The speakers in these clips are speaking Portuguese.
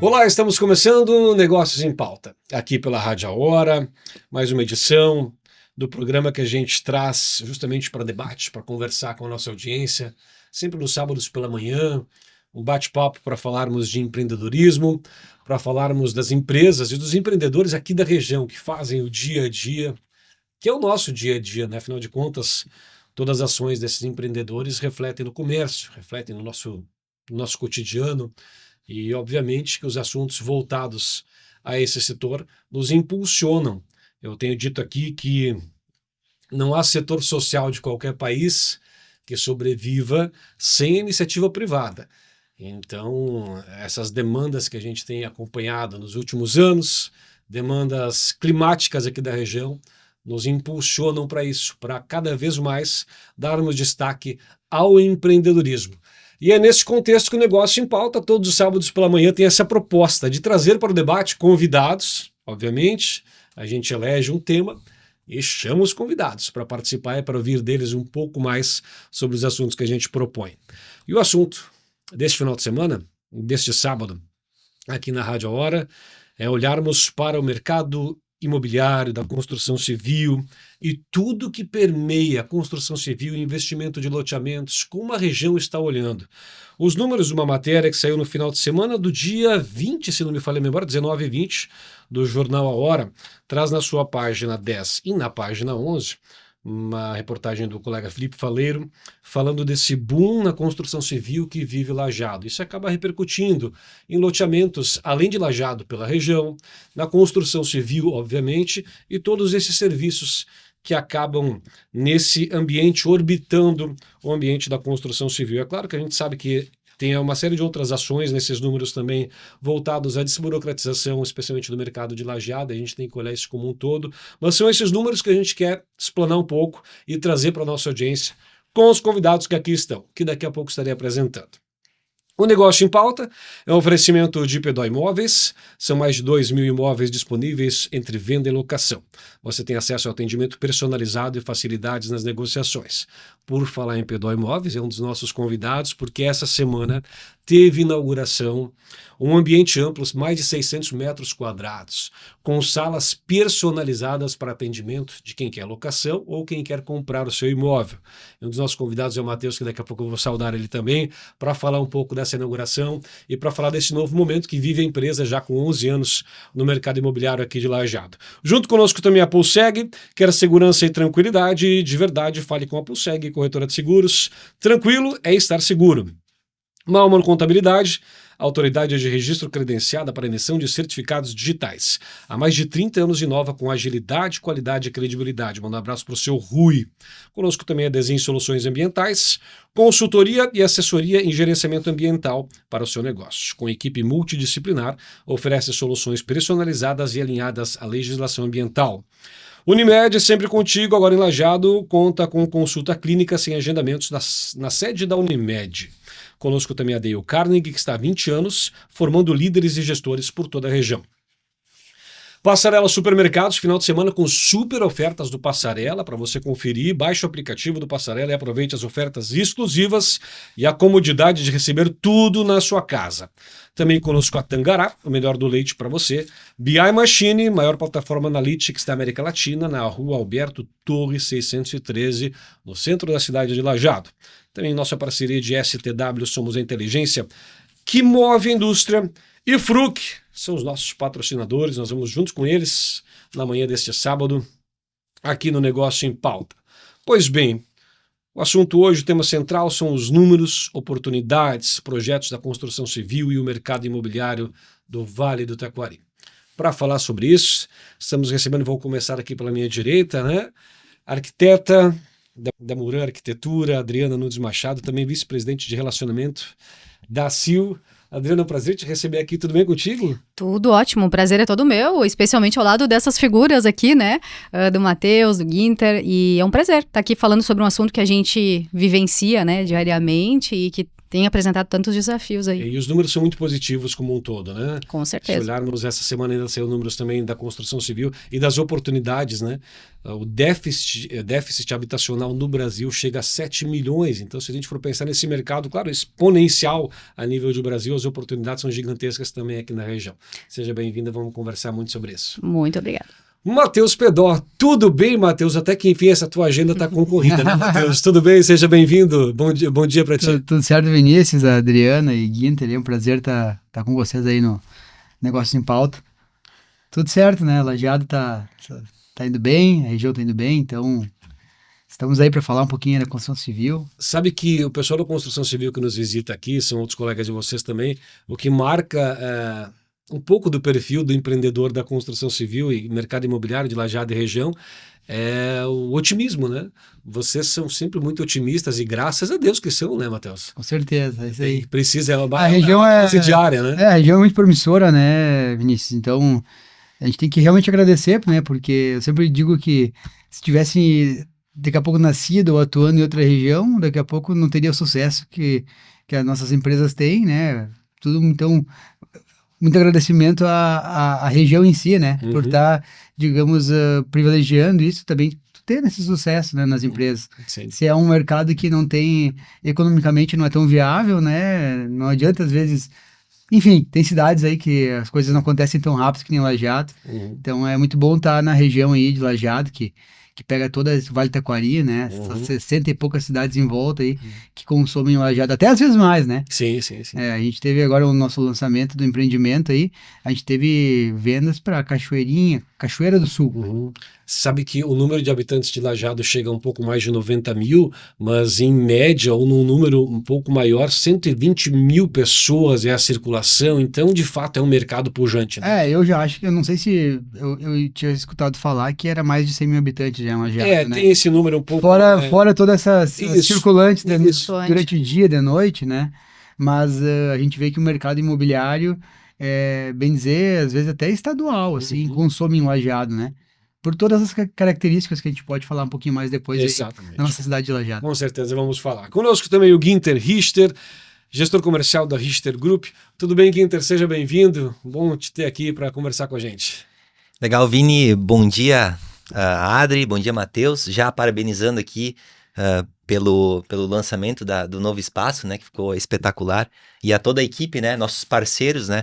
Olá, estamos começando Negócios em Pauta, aqui pela Rádio A Hora, mais uma edição do programa que a gente traz justamente para debate, para conversar com a nossa audiência, sempre nos sábados pela manhã, um bate-papo para falarmos de empreendedorismo, para falarmos das empresas e dos empreendedores aqui da região que fazem o dia a dia, que é o nosso dia a dia, né? Afinal de contas, todas as ações desses empreendedores refletem no comércio, refletem no nosso cotidiano. E, obviamente, que os assuntos voltados a esse setor nos impulsionam. Eu tenho dito aqui que não há setor social de qualquer país que sobreviva sem iniciativa privada. Então, essas demandas que a gente tem acompanhado nos últimos anos, demandas climáticas aqui da região, nos impulsionam para isso, para cada vez mais darmos destaque ao empreendedorismo. E é nesse contexto que o Negócio em Pauta, todos os sábados pela manhã, tem essa proposta de trazer para o debate convidados, obviamente, a gente elege um tema e chama os convidados para participar e para ouvir deles um pouco mais sobre os assuntos que a gente propõe. E o assunto deste final de semana, deste sábado, aqui na Rádio A Hora, é olharmos para o mercado imobiliário, da construção civil e tudo que permeia a construção civil e investimento de loteamentos, como a região está olhando. Os números de uma matéria que saiu no final de semana do dia 20, se não me falha a memória, 19 e 20, do jornal A Hora, traz na sua página 10 e na página 11 uma reportagem do colega Felipe Faleiro, falando desse boom na construção civil que vive Lajeado. Isso acaba repercutindo em loteamentos, além de Lajeado, pela região, na construção civil, obviamente, e todos esses serviços que acabam nesse ambiente, orbitando o ambiente da construção civil. É claro que a gente sabe que tem uma série de outras ações nesses números também voltados à desburocratização, especialmente do mercado de lajeado, a gente tem que olhar isso como um todo, mas são esses números que a gente quer explanar um pouco e trazer para a nossa audiência com os convidados que aqui estão, que daqui a pouco estarei apresentando. O Negócio em Pauta é um oferecimento de P2 Imóveis, são mais de 2.000 imóveis disponíveis entre venda e locação. Você tem acesso ao atendimento personalizado e facilidades nas negociações. Por falar em P2 Imóveis, é um dos nossos convidados, porque essa semana teve inauguração, um ambiente amplo, mais de 600 metros quadrados, com salas personalizadas para atendimento de quem quer locação ou quem quer comprar o seu imóvel. Um dos nossos convidados é o Matheus, que daqui a pouco eu vou saudar ele também, para falar um pouco dessa inauguração e para falar desse novo momento que vive a empresa já com 11 anos no mercado imobiliário aqui de Lajeado. Junto conosco também a Pulseg, quer segurança e tranquilidade, de verdade, fale com a Pulseg, corretora de seguros. Tranquilo é estar seguro. Malman Contabilidade, autoridade de registro credenciada para emissão de certificados digitais. Há mais de 30 anos inova com agilidade, qualidade e credibilidade. Manda um abraço para o seu Rui. Conosco também a Desenho Soluções Ambientais, consultoria e assessoria em gerenciamento ambiental para o seu negócio. Com equipe multidisciplinar, oferece soluções personalizadas e alinhadas à legislação ambiental. Unimed, sempre contigo, agora em Lajeado, conta com consulta clínica sem agendamentos na sede da Unimed. Conosco também a Dale Carnegie, que está há 20 anos, formando líderes e gestores por toda a região. Passarela Supermercados, final de semana com super ofertas do Passarela para você conferir. Baixe o aplicativo do Passarela e aproveite as ofertas exclusivas e a comodidade de receber tudo na sua casa. Também conosco a Tangará, o melhor do leite para você. BI Machine, maior plataforma analytics da América Latina, na rua Alberto Torres 613, no centro da cidade de Lajeado. Também nossa parceria de STW Somos a Inteligência, que move a indústria, e Fruc são os nossos patrocinadores. Nós vamos juntos com eles na manhã deste sábado, aqui no Negócio em Pauta. Pois bem, o assunto hoje, o tema central, são os números, oportunidades, projetos da construção civil e o mercado imobiliário do Vale do Taquari. Para falar sobre isso, estamos recebendo, vou começar aqui pela minha direita, né? Arquiteta da Muran Arquitetura, Adriana Nunes Machado, também vice-presidente de relacionamento da CIL. Adriana, é um prazer te receber aqui, tudo bem contigo? Tudo ótimo, o prazer é todo meu, especialmente ao lado dessas figuras aqui, né, do Matheus, do Ginter, e é um prazer estar aqui falando sobre um assunto que a gente vivencia, né, diariamente e que tem apresentado tantos desafios aí. E os números são muito positivos como um todo, né? Com certeza. Se olharmos essa semana ainda saiu números também da construção civil e das oportunidades, né? O déficit habitacional no Brasil chega a 7 milhões. Então, se a gente for pensar nesse mercado, claro, exponencial a nível de Brasil, as oportunidades são gigantescas também aqui na região. Seja bem-vinda, vamos conversar muito sobre isso. Muito obrigada. Matheus Pedó, tudo bem, Matheus? Até que enfim essa tua agenda está concorrida, né, Matheus? Tudo bem? Seja bem-vindo. Bom dia para ti. Tudo certo, Vinícius, Adriana e Ginter, é um prazer estar com vocês aí no Negócios em Pauta. Tudo certo, né? Lajeado tá indo bem, a região tá indo bem, então estamos aí para falar um pouquinho da construção civil. Sabe que o pessoal da construção civil que nos visita aqui, são outros colegas de vocês também, o que marca um pouco do perfil do empreendedor da construção civil e mercado imobiliário de Lajeado e região é o otimismo, né? Vocês são sempre muito otimistas e graças a Deus que são, né, Matheus? Com certeza, é isso aí. Precisa, a região base diária, né? A região é muito promissora, né, Vinícius? Então, a gente tem que realmente agradecer, né? Porque eu sempre digo que se tivesse daqui a pouco nascido ou atuando em outra região, daqui a pouco não teria o sucesso que as nossas empresas têm, né? Tudo, então, muito agradecimento à região em si, né? Por estar, digamos, privilegiando isso também, tendo esse sucesso, né, nas empresas. Sim. Se é um mercado que não tem, economicamente não é tão viável, né? Não adianta, às vezes... Enfim, tem cidades aí que as coisas não acontecem tão rápido que nem Lajeado. Então é muito bom estar na região aí de Lajeado, que pega toda esse Vale do Taquari, né? 60 e poucas cidades em volta aí que consomem Lajeado, até às vezes mais, né? Sim. A gente teve agora o nosso lançamento do empreendimento aí, a gente teve vendas para Cachoeira do Sul. Sabe que o número de habitantes de Lajeado chega a um pouco mais de 90 mil, mas em média, ou num número um pouco maior, 120 mil pessoas é a circulação, então de fato é um mercado pujante, né? Eu já acho que, eu não sei se eu tinha escutado falar que era mais de 100 mil habitantes já em Lajeado, né? Tem esse número um pouco... Fora toda essa circulante durante o dia, de noite, né? Mas a gente vê que o mercado imobiliário, bem dizer, às vezes até estadual, assim, consome em Lajeado, né? Por todas as características que a gente pode falar um pouquinho mais depois aí, na nossa cidade de Lajeado. Com certeza, vamos falar. Conosco também o Ginter Richter, gestor comercial da Richter Group. Tudo bem, Ginter? Seja bem-vindo. Bom te ter aqui para conversar com a gente. Legal, Vini. Bom dia, Adri. Bom dia, Matheus. Já parabenizando aqui pelo lançamento do novo espaço, né, que ficou espetacular, e a toda a equipe, né, nossos parceiros, né,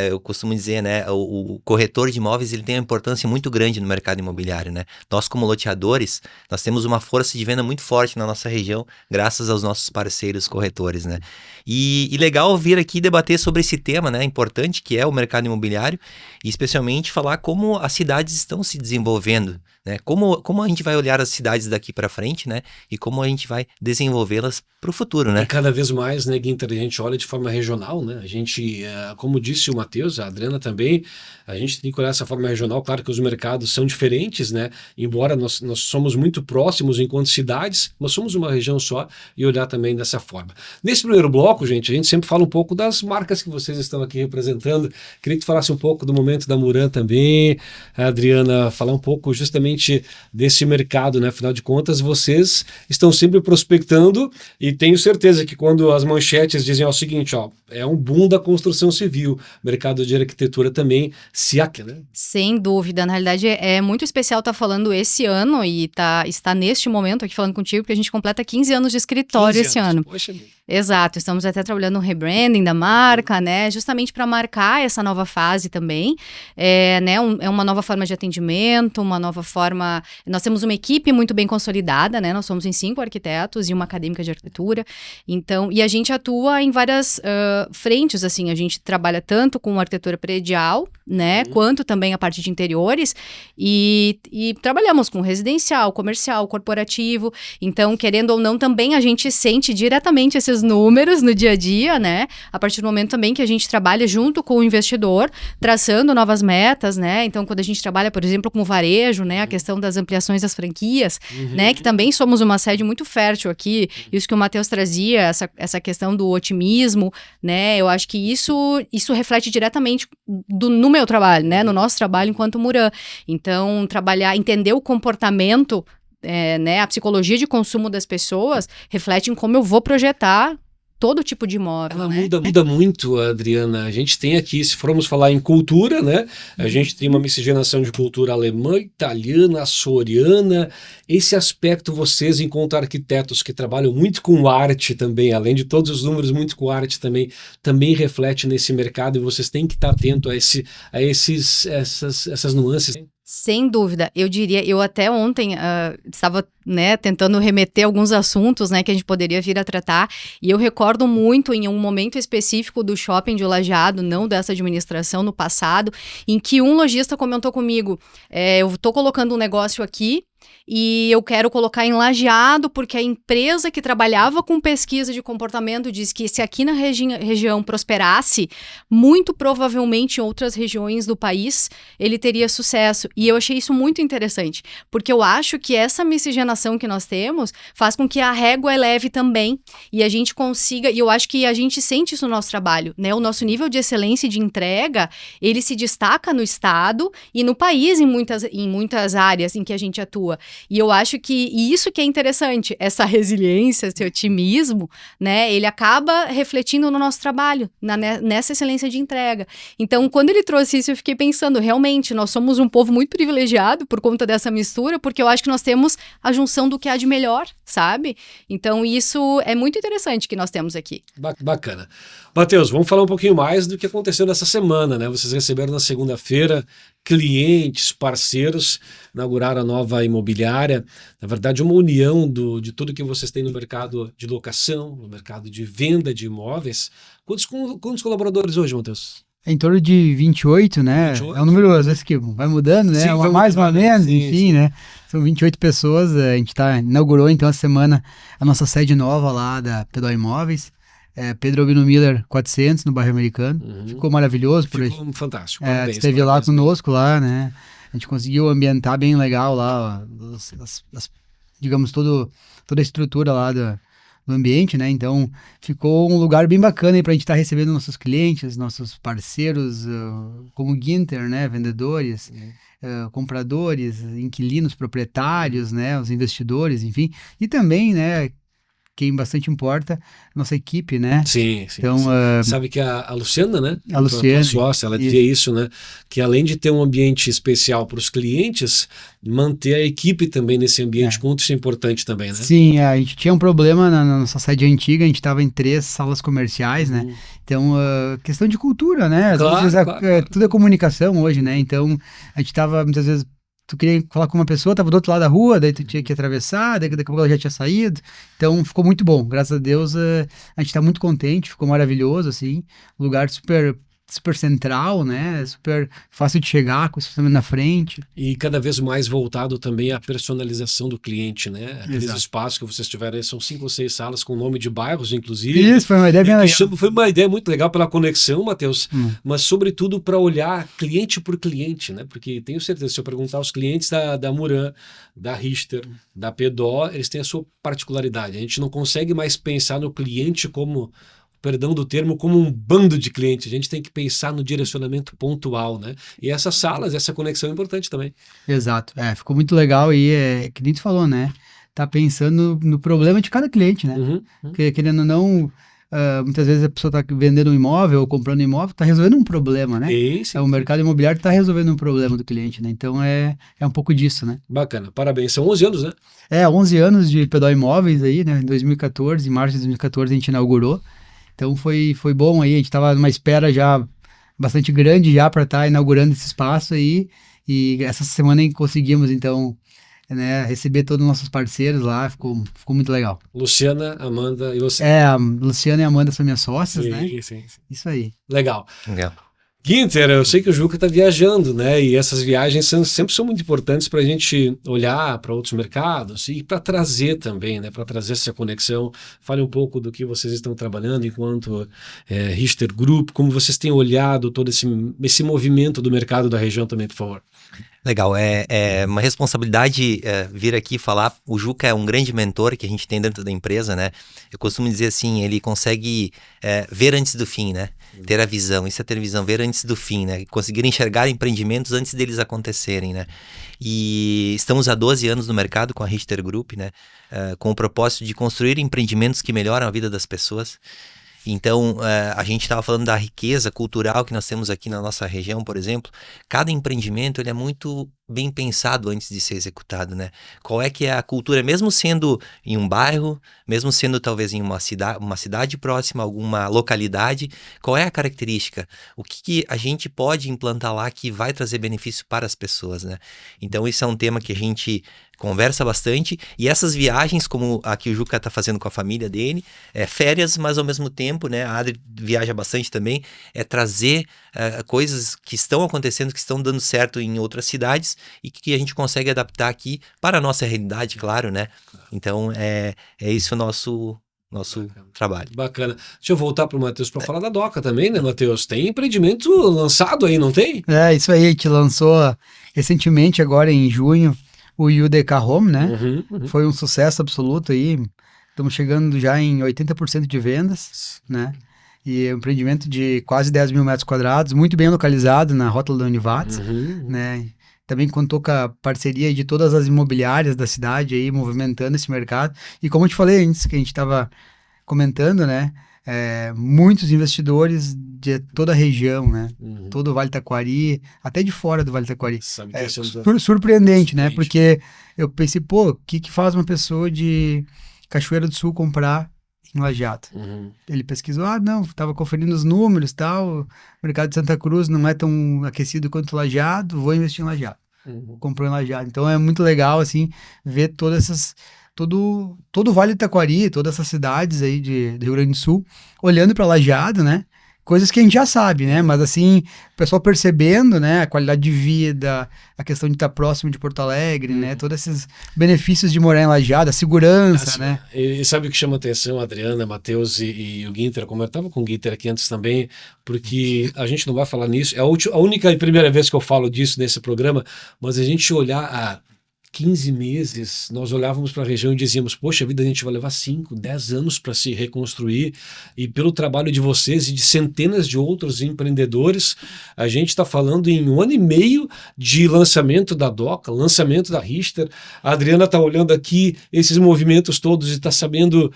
eu costumo dizer, né, o corretor de imóveis, ele tem uma importância muito grande no mercado imobiliário, né, nós como loteadores, nós temos uma força de venda muito forte na nossa região, graças aos nossos parceiros corretores, né, e legal vir aqui debater sobre esse tema, né, importante, que é o mercado imobiliário, e especialmente falar como as cidades estão se desenvolvendo, né, como a gente vai olhar as cidades daqui para frente, né, e como a gente vai desenvolvê-las para o futuro, né? E cada vez mais, né, Ginter, a gente olha de forma regional, né? A gente, como disse o Matheus, a Adriana também, a gente tem que olhar dessa forma regional. Claro que os mercados são diferentes, né? Embora nós somos muito próximos enquanto cidades, mas somos uma região só, e olhar também dessa forma. Nesse primeiro bloco, a gente sempre fala um pouco das marcas que vocês estão aqui representando. Queria que tu falasse um pouco do momento da Muran também, a Adriana, falar um pouco justamente desse mercado, né? Afinal de contas, vocês estão sempre prospectando, e tenho certeza que quando as manchetes dizem o seguinte, é um boom da construção civil, mercado de arquitetura também se aquece, né? Sem dúvida, na realidade é muito especial estar falando esse ano e estar neste momento aqui falando contigo, porque a gente completa 15 anos de escritório esse ano. Poxa. Exato, estamos até trabalhando no rebranding da marca, né, justamente para marcar essa nova fase também, né, é uma nova forma de atendimento, uma nova forma, nós temos uma equipe muito bem consolidada, né, nós somos em 5 arquitetos e uma acadêmica de arquitetura, então, e a gente atua em várias frentes, assim, a gente trabalha tanto com arquitetura predial, né, quanto também a parte de interiores, e trabalhamos com residencial, comercial, corporativo, então, querendo ou não, também a gente sente diretamente esses os números no dia a dia, né? A partir do momento também que a gente trabalha junto com o investidor, traçando novas metas, né? Então, quando a gente trabalha, por exemplo, com o varejo, né? A questão das ampliações das franquias, né? Que também somos uma sede muito fértil aqui. Isso que o Matheus trazia, essa questão do otimismo, né? Eu acho que isso reflete diretamente no meu trabalho, né? No nosso trabalho enquanto Muran. Então, entender o comportamento, né? A psicologia de consumo das pessoas reflete em como eu vou projetar todo tipo de imóvel. Ela né? muda muito, Adriana. A gente tem aqui, se formos falar em cultura, né? A gente tem uma miscigenação de cultura alemã, italiana, açoriana. Esse aspecto, vocês, enquanto arquitetos que trabalham muito com arte também, além de todos os números, muito com arte também reflete nesse mercado e vocês têm que estar atento a essas nuances. Sem dúvida, eu diria, eu até ontem estava, né, tentando remeter alguns assuntos, né, que a gente poderia vir a tratar, e eu recordo muito em um momento específico do shopping de Lajeado, não dessa administração, no passado, em que um lojista comentou comigo, eu estou colocando um negócio aqui, e eu quero colocar em Lajeado, porque a empresa que trabalhava com pesquisa de comportamento diz que se aqui na região prosperasse, muito provavelmente em outras regiões do país, ele teria sucesso. E eu achei isso muito interessante, porque eu acho que essa miscigenação que nós temos faz com que a régua eleve também, e a gente consiga, e eu acho que a gente sente isso no nosso trabalho, né? O nosso nível de excelência e de entrega, ele se destaca no estado e no país em muitas áreas em que a gente atua. E eu acho que isso que é interessante, essa resiliência, esse otimismo, né, ele acaba refletindo no nosso trabalho, nessa excelência de entrega. Então, quando ele trouxe isso, eu fiquei pensando, realmente, nós somos um povo muito privilegiado por conta dessa mistura, porque eu acho que nós temos a junção do que há de melhor, sabe? Então, isso é muito interessante que nós temos aqui. Bacana. Matheus, vamos falar um pouquinho mais do que aconteceu nessa semana, né? Vocês receberam na segunda-feira clientes, parceiros, inauguraram a nova imobiliária, na verdade uma união de tudo que vocês têm no mercado de locação, no mercado de venda de imóveis. Quantos colaboradores hoje, Matheus? Em torno de 28, né? 28? É um número, às vezes, que vai mudando, né? Sim, vai mais, mudando, uma menos, sim, enfim, sim. né? São 28 pessoas, a gente inaugurou, então, essa semana a nossa sede nova lá da Pedó Imóveis, Pedro Albino Miller 400, no bairro Americano. Ficou maravilhoso. Ficou fantástico. Parabéns, esteve lá parabéns. conosco lá, né? A gente conseguiu ambientar bem legal lá, digamos, toda a estrutura lá do ambiente, né? Então, ficou um lugar bem bacana aí pra gente estar recebendo nossos clientes, nossos parceiros, como Ginter, né? Vendedores, compradores, inquilinos, proprietários, né? Os investidores, enfim. E também, né? Quem bastante importa, nossa equipe, né? Sim. Então, sabe que a Luciana, né? A Luciana, tua sócia, ela dizia isso, né? Que além de ter um ambiente especial para os clientes, manter a equipe também nesse ambiente, quanto isso é importante também, né? Sim, a gente tinha um problema na nossa sede antiga, a gente estava em 3 salas comerciais, né? Então, questão de cultura, né? Às vezes tudo é comunicação hoje, né? Então, a gente estava, muitas vezes, tu queria falar com uma pessoa, tava do outro lado da rua, daí tu tinha que atravessar, daqui a pouco ela já tinha saído. Então, ficou muito bom. Graças a Deus, a gente tá muito contente, ficou maravilhoso, assim. Lugar super central, né? Super fácil de chegar, com o estacionamento na frente. E cada vez mais voltado também à personalização do cliente, né? Aqueles Exato. espaços que vocês tiveram aí, são 5 ou 6 salas com nome de bairros, inclusive. Isso, foi uma ideia bem legal. Foi uma ideia muito legal pela conexão, Matheus, mas sobretudo para olhar cliente por cliente, né? Porque tenho certeza, se eu perguntar aos clientes da Muran, da Richter, da Pedó, eles têm a sua particularidade. A gente não consegue mais pensar no cliente como, perdão do termo, como um bando de clientes. A gente tem que pensar no direcionamento pontual, né? E essas salas, essa conexão é importante também. Exato. Ficou muito legal e que nem tu falou, né? Tá pensando no problema de cada cliente, né? Porque, querendo ou não, muitas vezes a pessoa tá vendendo um imóvel ou comprando um imóvel, tá resolvendo um problema, né? Sim. O mercado imobiliário tá resolvendo um problema do cliente, né? Então, é um pouco disso, né? Bacana, parabéns. São 11 anos, né? 11 anos de Pedó Imóveis aí, né? Em 2014, em março de 2014, a gente inaugurou. Então foi bom aí, a gente estava numa espera já bastante grande já para estar inaugurando esse espaço aí, e essa semana conseguimos então, né, receber todos os nossos parceiros lá, ficou muito legal. Luciana, Amanda e você. A Luciana e a Amanda são minhas sócias, né? Sim. Isso aí. Legal. Guinter, eu sei que o Juca está viajando, né? E essas viagens sempre são muito importantes para a gente olhar para outros mercados e para trazer também, né? Para trazer essa conexão. Fale um pouco do que vocês estão trabalhando enquanto Richter Group, como vocês têm olhado todo esse movimento do mercado da região também, por favor. Legal, é uma responsabilidade vir aqui falar. O Juca é um grande mentor que a gente tem dentro da empresa, né? Eu costumo dizer assim, ele consegue ver antes do fim, né? Ter a visão, isso é ter visão, ver antes do fim, né? Conseguir enxergar empreendimentos antes deles acontecerem, né? E estamos há 12 anos no mercado com a Richter Group, né? Com o propósito de construir empreendimentos que melhoram a vida das pessoas. Então, a gente estava falando da riqueza cultural que nós temos aqui na nossa região, por exemplo. Cada empreendimento ele é muito bem pensado antes de ser executado, né? Qual é que é a cultura, mesmo sendo em um bairro, mesmo sendo talvez em uma cidade próxima, alguma localidade, qual é a característica? O que a gente pode implantar lá que vai trazer benefício para as pessoas, né? Então, isso é um tema que a gente conversa bastante, e essas viagens, como a que o Juca está fazendo com a família dele, férias, mas ao mesmo tempo, né, a Adri viaja bastante também, trazer coisas que estão acontecendo, que estão dando certo em outras cidades, e que a gente consegue adaptar aqui para a nossa realidade, claro, né? Então, é isso o nosso trabalho. Bacana. Deixa eu voltar para o Matheus para falar da Doca também, né, Matheus? Tem empreendimento lançado aí, não tem? Isso aí, a gente lançou recentemente, agora em junho, o UDK Home, né? Uhum. Foi um sucesso absoluto aí. Estamos chegando já em 80% de vendas, né? E é um empreendimento de quase 10 mil metros quadrados, muito bem localizado na Rótula da Univates, né? Também contou com a parceria de todas as imobiliárias da cidade aí, movimentando esse mercado. E como eu te falei antes, que a gente estava comentando, né? Muitos investidores de toda a região, né? Todo o Vale Taquari, até de fora do Vale Taquari. Sabe que Surpreendente, né? Porque eu pensei, o que faz uma pessoa de Cachoeira do Sul comprar em Lajeado? Ele pesquisou, não, estava conferindo os números e tal, o mercado de Santa Cruz não é tão aquecido quanto Lajeado, vou investir em Lajeado. Comprou em Lajeado. Então é muito legal, assim, ver todas essas... Todo o Vale do Taquari, todas essas cidades aí do Rio Grande do Sul, olhando para Lajeado, né? Coisas que a gente já sabe, né? Mas assim, o pessoal percebendo, né? A qualidade de vida, a questão de estar próximo de Porto Alegre, né? Todos esses benefícios de morar em Lajeado, a segurança, né? E sabe o que chama atenção, Adriana, Matheus e o Guinter, como eu estava com o Guinter aqui antes também, porque a gente não vai falar nisso, é a única e primeira vez que eu falo disso nesse programa, mas a gente olhar 15 meses, nós olhávamos para a região e dizíamos, poxa vida, a gente vai levar 5, 10 anos para se reconstruir, e pelo trabalho de vocês e de centenas de outros empreendedores, a gente está falando em 1 ano e meio de lançamento da Doca, lançamento da Richter. A Adriana está olhando aqui esses movimentos todos e está sabendo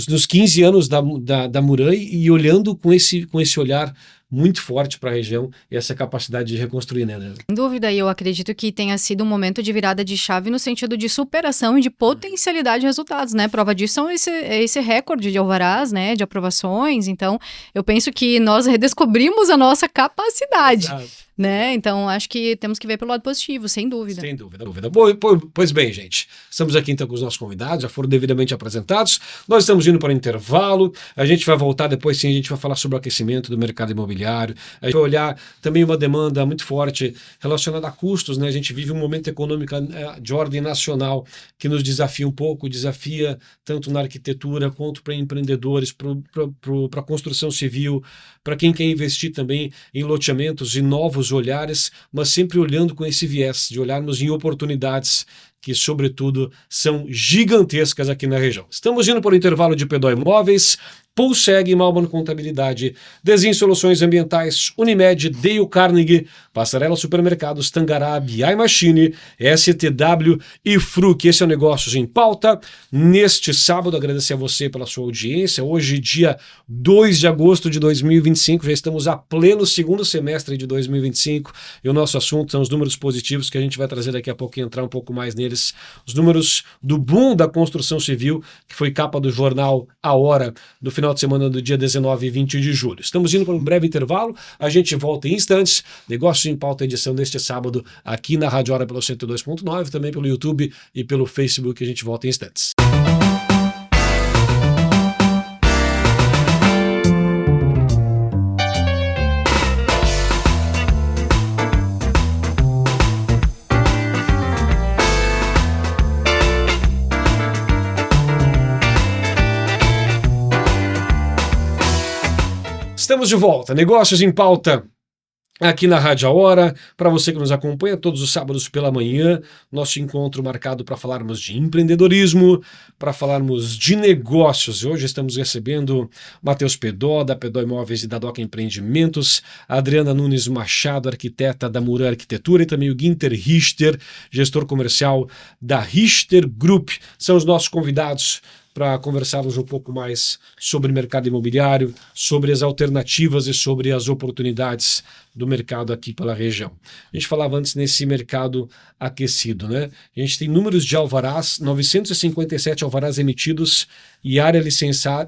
nos 15 anos da Murai, e olhando com esse olhar muito forte para a região e essa capacidade de reconstruir, né? Sem dúvida, e eu acredito que tenha sido um momento de virada de chave no sentido de superação e de potencialidade de resultados, né? Prova disso são esse recorde de alvarás, né? De aprovações. Então, eu penso que nós redescobrimos a nossa capacidade. Né? Então, acho que temos que ver pelo lado positivo, sem dúvida. Sem dúvida. Pois bem, gente, estamos aqui então com os nossos convidados, já foram devidamente apresentados, nós estamos indo para o intervalo, a gente vai voltar depois, sim, a gente vai falar sobre o aquecimento do mercado imobiliário, a gente vai olhar também uma demanda muito forte relacionada a custos, né? A gente vive um momento econômico de ordem nacional que nos desafia um pouco, desafia tanto na arquitetura quanto para empreendedores, para a construção civil, para quem quer investir também em loteamentos e novos olhares, mas sempre olhando com esse viés de olharmos em oportunidades que, sobretudo, são gigantescas aqui na região. Estamos indo para o intervalo de P2 Imóveis, Pulseg, Malman Contabilidade, Desenho Soluções Ambientais, Unimed, Dale Carnegie, Passarela Supermercados, Tangará, BI Machine, STW e Fruc. Esse é o Negócios em Pauta. Neste sábado, agradecer a você pela sua audiência. Hoje, dia 2 de agosto de 2025, já estamos a pleno segundo semestre de 2025 e o nosso assunto são os números positivos que a gente vai trazer daqui a pouco e entrar um pouco mais neles. Os números do boom da construção civil, que foi capa do jornal A Hora, do final de semana do dia 19 e 20 de julho. Estamos indo para um breve intervalo, a gente volta em instantes. Negócios em Pauta, edição deste sábado, aqui na Rádio Hora pelo 102.9, também pelo YouTube e pelo Facebook, a gente volta em instantes. Estamos de volta. Negócios em Pauta aqui na Rádio A Hora. Para você que nos acompanha todos os sábados pela manhã, nosso encontro marcado para falarmos de empreendedorismo, para falarmos de negócios. Hoje estamos recebendo Matheus Pedó, da Pedó Imóveis e da Doca Empreendimentos, a Adriana Nunes Machado, arquiteta da Muran Arquitetura, e também o Ginter Richter, gestor comercial da Richter Group. São os nossos convidados para conversarmos um pouco mais sobre mercado imobiliário, sobre as alternativas e sobre as oportunidades do mercado aqui pela região. A gente falava antes nesse mercado aquecido, né? A gente tem números de alvarás, 957 alvarás emitidos e área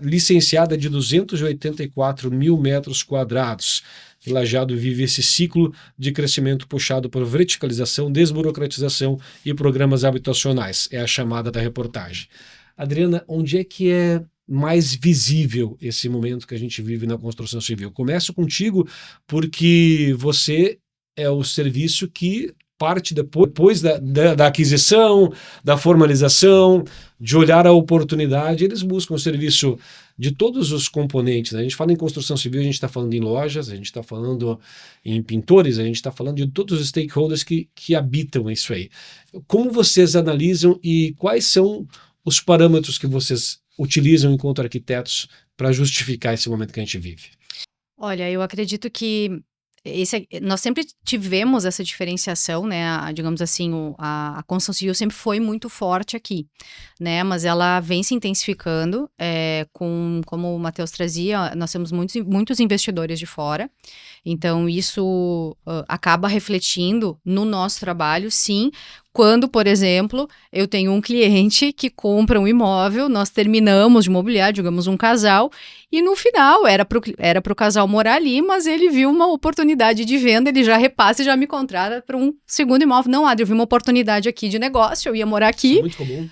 licenciada de 284 mil metros quadrados. E Lajeado vive esse ciclo de crescimento puxado por verticalização, desburocratização e programas habitacionais. É a chamada da reportagem. Adriana, onde é que é mais visível esse momento que a gente vive na construção civil? Começo contigo, porque você é o serviço que parte depois da aquisição, da formalização, de olhar a oportunidade. Eles buscam o serviço de todos os componentes, né? A gente fala em construção civil, a gente está falando em lojas, a gente está falando em pintores, a gente está falando de todos os stakeholders que habitam isso aí. Como vocês analisam e quais são os parâmetros que vocês utilizam enquanto arquitetos para justificar esse momento que a gente vive? Olha, eu acredito que nós sempre tivemos essa diferenciação, né? Digamos assim, a construção civil sempre foi muito forte aqui, né? Mas ela vem se intensificando, como o Matheus trazia, nós temos muitos investidores de fora, então isso acaba refletindo no nosso trabalho, sim. Quando, por exemplo, eu tenho um cliente que compra um imóvel, nós terminamos de mobiliar, digamos, um casal, e no final era pro casal morar ali, mas ele viu uma oportunidade de venda, ele já repassa e já me contrata para um segundo imóvel. Não, Adri, eu vi uma oportunidade aqui de negócio, eu ia morar aqui. Isso é muito comum.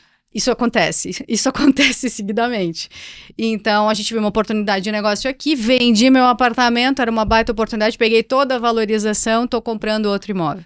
Isso acontece seguidamente. Então, a gente viu uma oportunidade de negócio aqui, vendi meu apartamento, era uma baita oportunidade, peguei toda a valorização, estou comprando outro imóvel.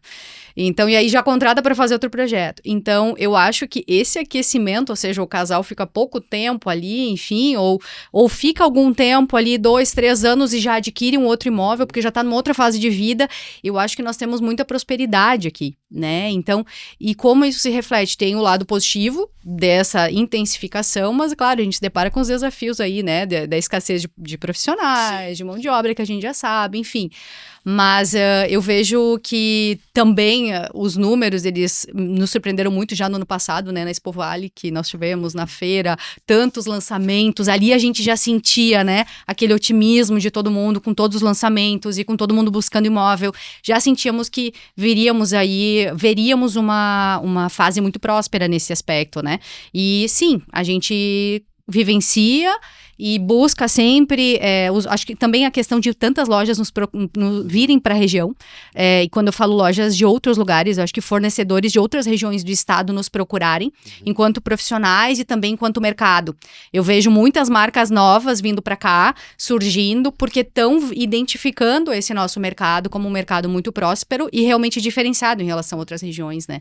Então, e aí já contrata para fazer outro projeto. Então, eu acho que esse aquecimento, ou seja, o casal fica pouco tempo ali, enfim, ou fica algum tempo ali, 2, 3 anos e já adquire um outro imóvel, porque já está numa outra fase de vida. Eu acho que nós temos muita prosperidade aqui, né? Então, e como isso se reflete? Tem o lado positivo dessa intensificação, mas, claro, a gente se depara com os desafios aí, né? Da escassez de profissionais, de mão de obra, que a gente já sabe, enfim. Mas eu vejo que também os números, eles nos surpreenderam muito já no ano passado, né, na Expo Vale, que nós tivemos na feira, tantos lançamentos, ali a gente já sentia, né, aquele otimismo de todo mundo, com todos os lançamentos e com todo mundo buscando imóvel, já sentíamos que veríamos uma fase muito próspera nesse aspecto, né, e sim, a gente vivencia e busca sempre, acho que também a questão de tantas lojas virem para a região, e quando eu falo lojas de outros lugares, eu acho que fornecedores de outras regiões do estado nos procurarem, enquanto profissionais e também enquanto mercado. Eu vejo muitas marcas novas vindo para cá, surgindo, porque estão identificando esse nosso mercado como um mercado muito próspero e realmente diferenciado em relação a outras regiões, né?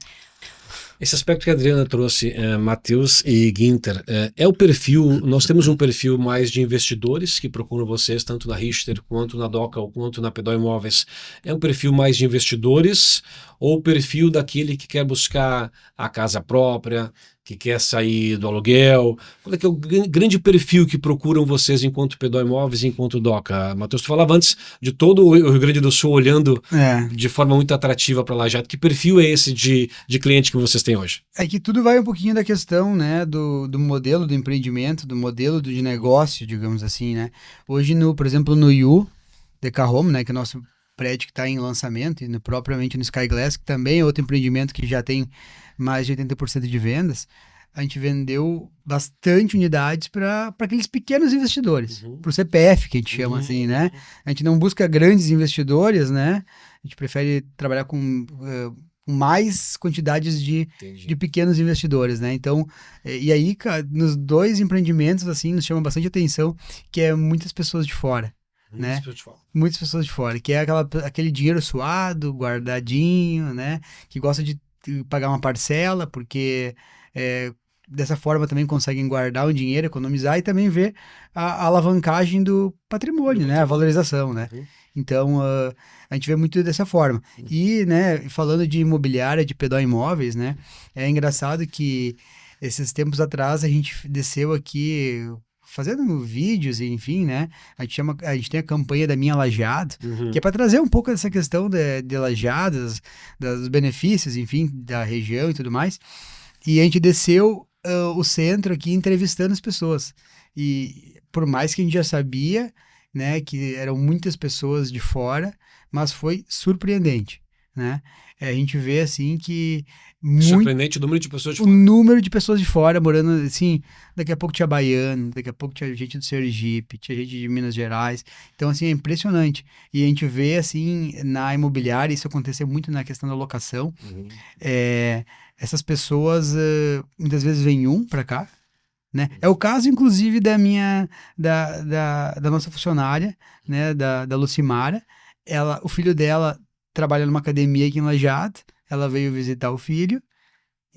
Esse aspecto que a Adriana trouxe, Matheus e Ginter, é o perfil, nós temos um perfil mais de investidores que procuram vocês, tanto na Richter, quanto na Doca, ou quanto na Pedó Imóveis. É um perfil mais de investidores ou o perfil daquele que quer buscar a casa própria, que quer sair do aluguel? Qual é que é o grande perfil que procuram vocês enquanto Pedó Imóveis e enquanto Doca? Matheus, tu falava antes de todo o Rio Grande do Sul olhando de forma muito atrativa para Lajeado. Que perfil é esse de cliente que vocês têm hoje? É que tudo vai um pouquinho da questão, né, do modelo do empreendimento, do modelo de negócio, digamos assim, né? Hoje, por exemplo, no Yu, DK Home, né, que é o nosso prédio que está em lançamento, e propriamente no Sky Glass, que também é outro empreendimento que já tem mais de 80% de vendas, a gente vendeu bastante unidades para aqueles pequenos investidores, para o CPF, que a gente chama assim, né? A gente não busca grandes investidores, né? A gente prefere trabalhar com mais quantidades de pequenos investidores, né? Então, e aí, cara, nos dois empreendimentos, assim, nos chama bastante atenção, que é muitas pessoas de fora. Né? Muitas pessoas de fora, que é aquele dinheiro suado, guardadinho, né? Que gosta de pagar uma parcela, porque dessa forma também conseguem guardar o dinheiro, economizar e também ver a alavancagem do patrimônio, né? A valorização, né? Uhum. Então, a gente vê muito dessa forma. E, né, falando de imobiliária, de Pedó Imóveis, né? É engraçado que esses tempos atrás a gente desceu aqui fazendo vídeos, enfim, né? A gente tem a campanha da Minha Lajeado, Uhum. que é para trazer um pouco dessa questão de lajeadas, dos benefícios, enfim, da região e tudo mais. E a gente desceu o centro aqui entrevistando as pessoas. E por mais que a gente já sabia, né, que eram muitas pessoas de fora, mas foi surpreendente, né? A gente vê, assim, que Surpreendente o número de pessoas de o fora. número de pessoas de fora morando, assim, daqui a pouco tinha baiano, daqui a pouco tinha gente do Sergipe, tinha gente de Minas Gerais. Então, assim, é impressionante. E a gente vê, assim, na imobiliária, isso acontecer muito na questão da locação. Uhum. Essas pessoas, muitas vezes vêm para cá, né? É o caso, inclusive, da nossa funcionária, né, da Lucimara. O filho dela trabalha numa academia aqui em Lajeado, ela veio visitar o filho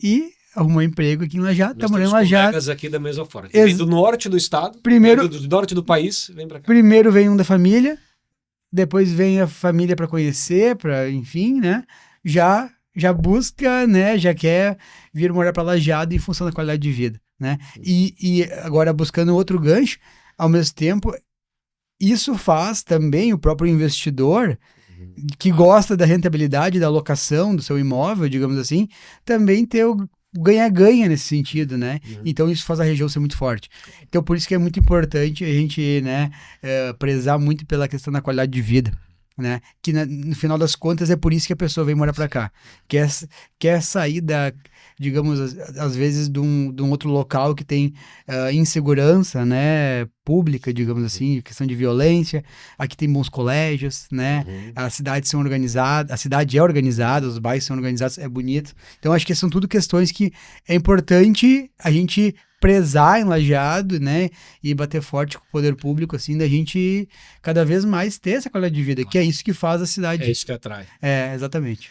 e arrumou emprego aqui em Lajeado, tá Nós morando em temos Lajeado. colegas aqui da mesma forma. Vem do norte do estado, Primeiro- do norte do país, vem pra cá. Primeiro vem um da família, depois vem a família para conhecer, para, enfim, né? Já busca, né? Já quer vir morar para Lajeado em função da qualidade de vida, né? E agora buscando outro gancho, ao mesmo tempo, isso faz também o próprio investidor que gosta da rentabilidade da locação do seu imóvel, digamos assim, também ter o ganha-ganha nesse sentido, né? Então isso faz a região ser muito forte. Então por isso que é muito importante a gente, né, prezar muito pela questão da qualidade de vida, né? Que no final das contas é por isso que a pessoa vem morar para cá. Quer sair digamos, às vezes de um outro local que tem insegurança, né, pública, digamos assim, questão de violência. Aqui tem bons colégios, né? A cidade é organizada, os bairros são organizados, é bonito. Então acho que são tudo questões que é importante a gente prezar em Lajeado, né, e bater forte com o poder público, assim, da gente cada vez mais ter essa qualidade de vida, que é isso que faz a cidade. É isso que atrai. Exatamente.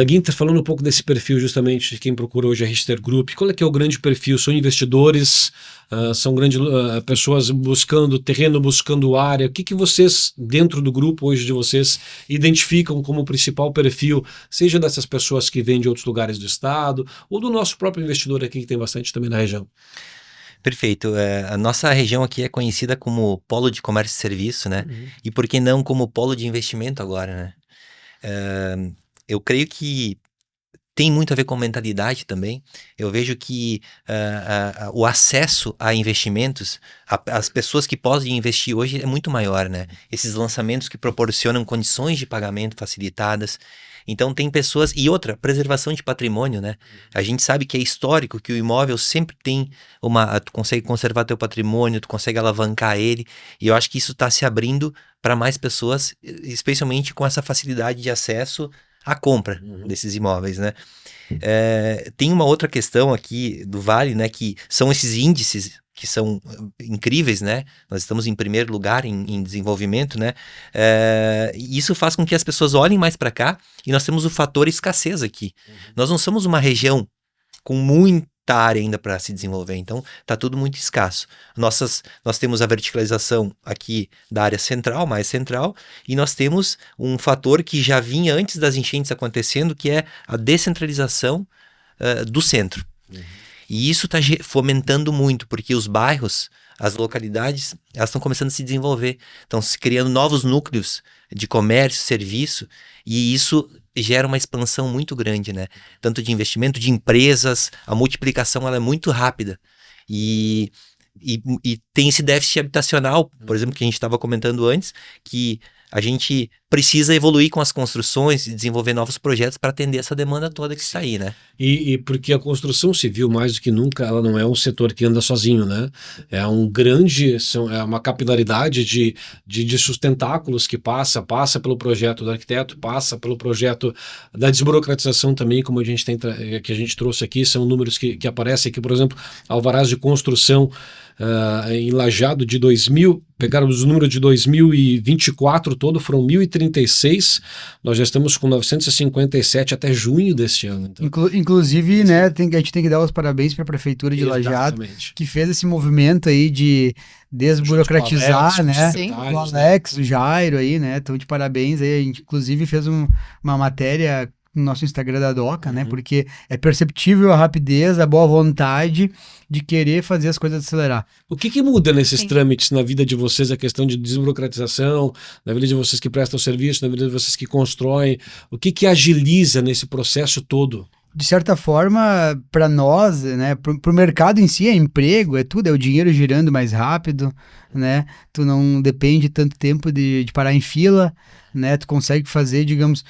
Guinter, falando um pouco desse perfil justamente de quem procura hoje a Richter Group, qual é que é o grande perfil? São investidores, são grandes pessoas buscando terreno, buscando área. O que vocês, dentro do grupo hoje de vocês, identificam como principal perfil, seja dessas pessoas que vêm de outros lugares do estado, ou do nosso próprio investidor aqui, que tem bastante também na região? Perfeito. A nossa região aqui é conhecida como polo de comércio e serviço, né? E por que não como polo de investimento agora, né? Eu creio que tem muito a ver com mentalidade também. Eu vejo que o acesso a investimentos, as pessoas que podem investir hoje é muito maior, né? Esses lançamentos que proporcionam condições de pagamento facilitadas. Então tem pessoas... E outra, preservação de patrimônio, né? A gente sabe que é histórico, que o imóvel sempre tem tu consegue conservar teu patrimônio, tu consegue alavancar ele. E eu acho que isso está se abrindo para mais pessoas, especialmente com essa facilidade de acesso à compra desses imóveis, né? Tem uma outra questão aqui do Vale, né? Que são esses índices que são incríveis, né? Nós estamos em primeiro lugar em desenvolvimento, né? E isso faz com que as pessoas olhem mais para cá e nós temos o fator escassez aqui. Nós não somos uma região com muita área ainda para se desenvolver, então tá tudo muito escasso. Nós temos a verticalização aqui da área central, mais central, e nós temos um fator que já vinha antes das enchentes acontecendo, que é a descentralização do centro. E isso está fomentando muito, porque os bairros, as localidades, elas estão começando a se desenvolver, estão se criando novos núcleos de comércio, serviço, e isso gera uma expansão muito grande, né? Tanto de investimento, de empresas, a multiplicação ela é muito rápida. E tem esse déficit habitacional, por exemplo, que a gente estava comentando antes, que a gente precisa evoluir com as construções e desenvolver novos projetos para atender essa demanda toda que está aí, né? E porque a construção civil, mais do que nunca, ela não é um setor que anda sozinho, né? É é uma capilaridade de sustentáculos que passa pelo projeto do arquiteto, passa pelo projeto da desburocratização também, como que a gente trouxe aqui, são números que aparecem aqui, por exemplo, alvarás de construção em Lajeado de 2000, pegaram os números de 2024 todo, foram 1.300 936, nós já estamos com 957 até junho deste ano. Então. Inclusive, né, a gente tem que dar os parabéns para a Prefeitura de Lajeado, que fez esse movimento aí de desburocratizar, Alex, né? Sim. O Alex, o Jairo aí, né? Então, de parabéns aí. A gente, inclusive, fez uma matéria no nosso Instagram da Doca, né? Porque é perceptível a rapidez, a boa vontade de querer fazer as coisas acelerar. O que muda nesses Sim. trâmites na vida de vocês, a questão de desburocratização, na vida de vocês que prestam serviço, na vida de vocês que constroem? O que agiliza nesse processo todo? De certa forma, para nós, né, pro mercado em si, é emprego, é tudo, é o dinheiro girando mais rápido, né? Tu não depende tanto tempo de parar em fila, né? Tu consegue fazer, digamos,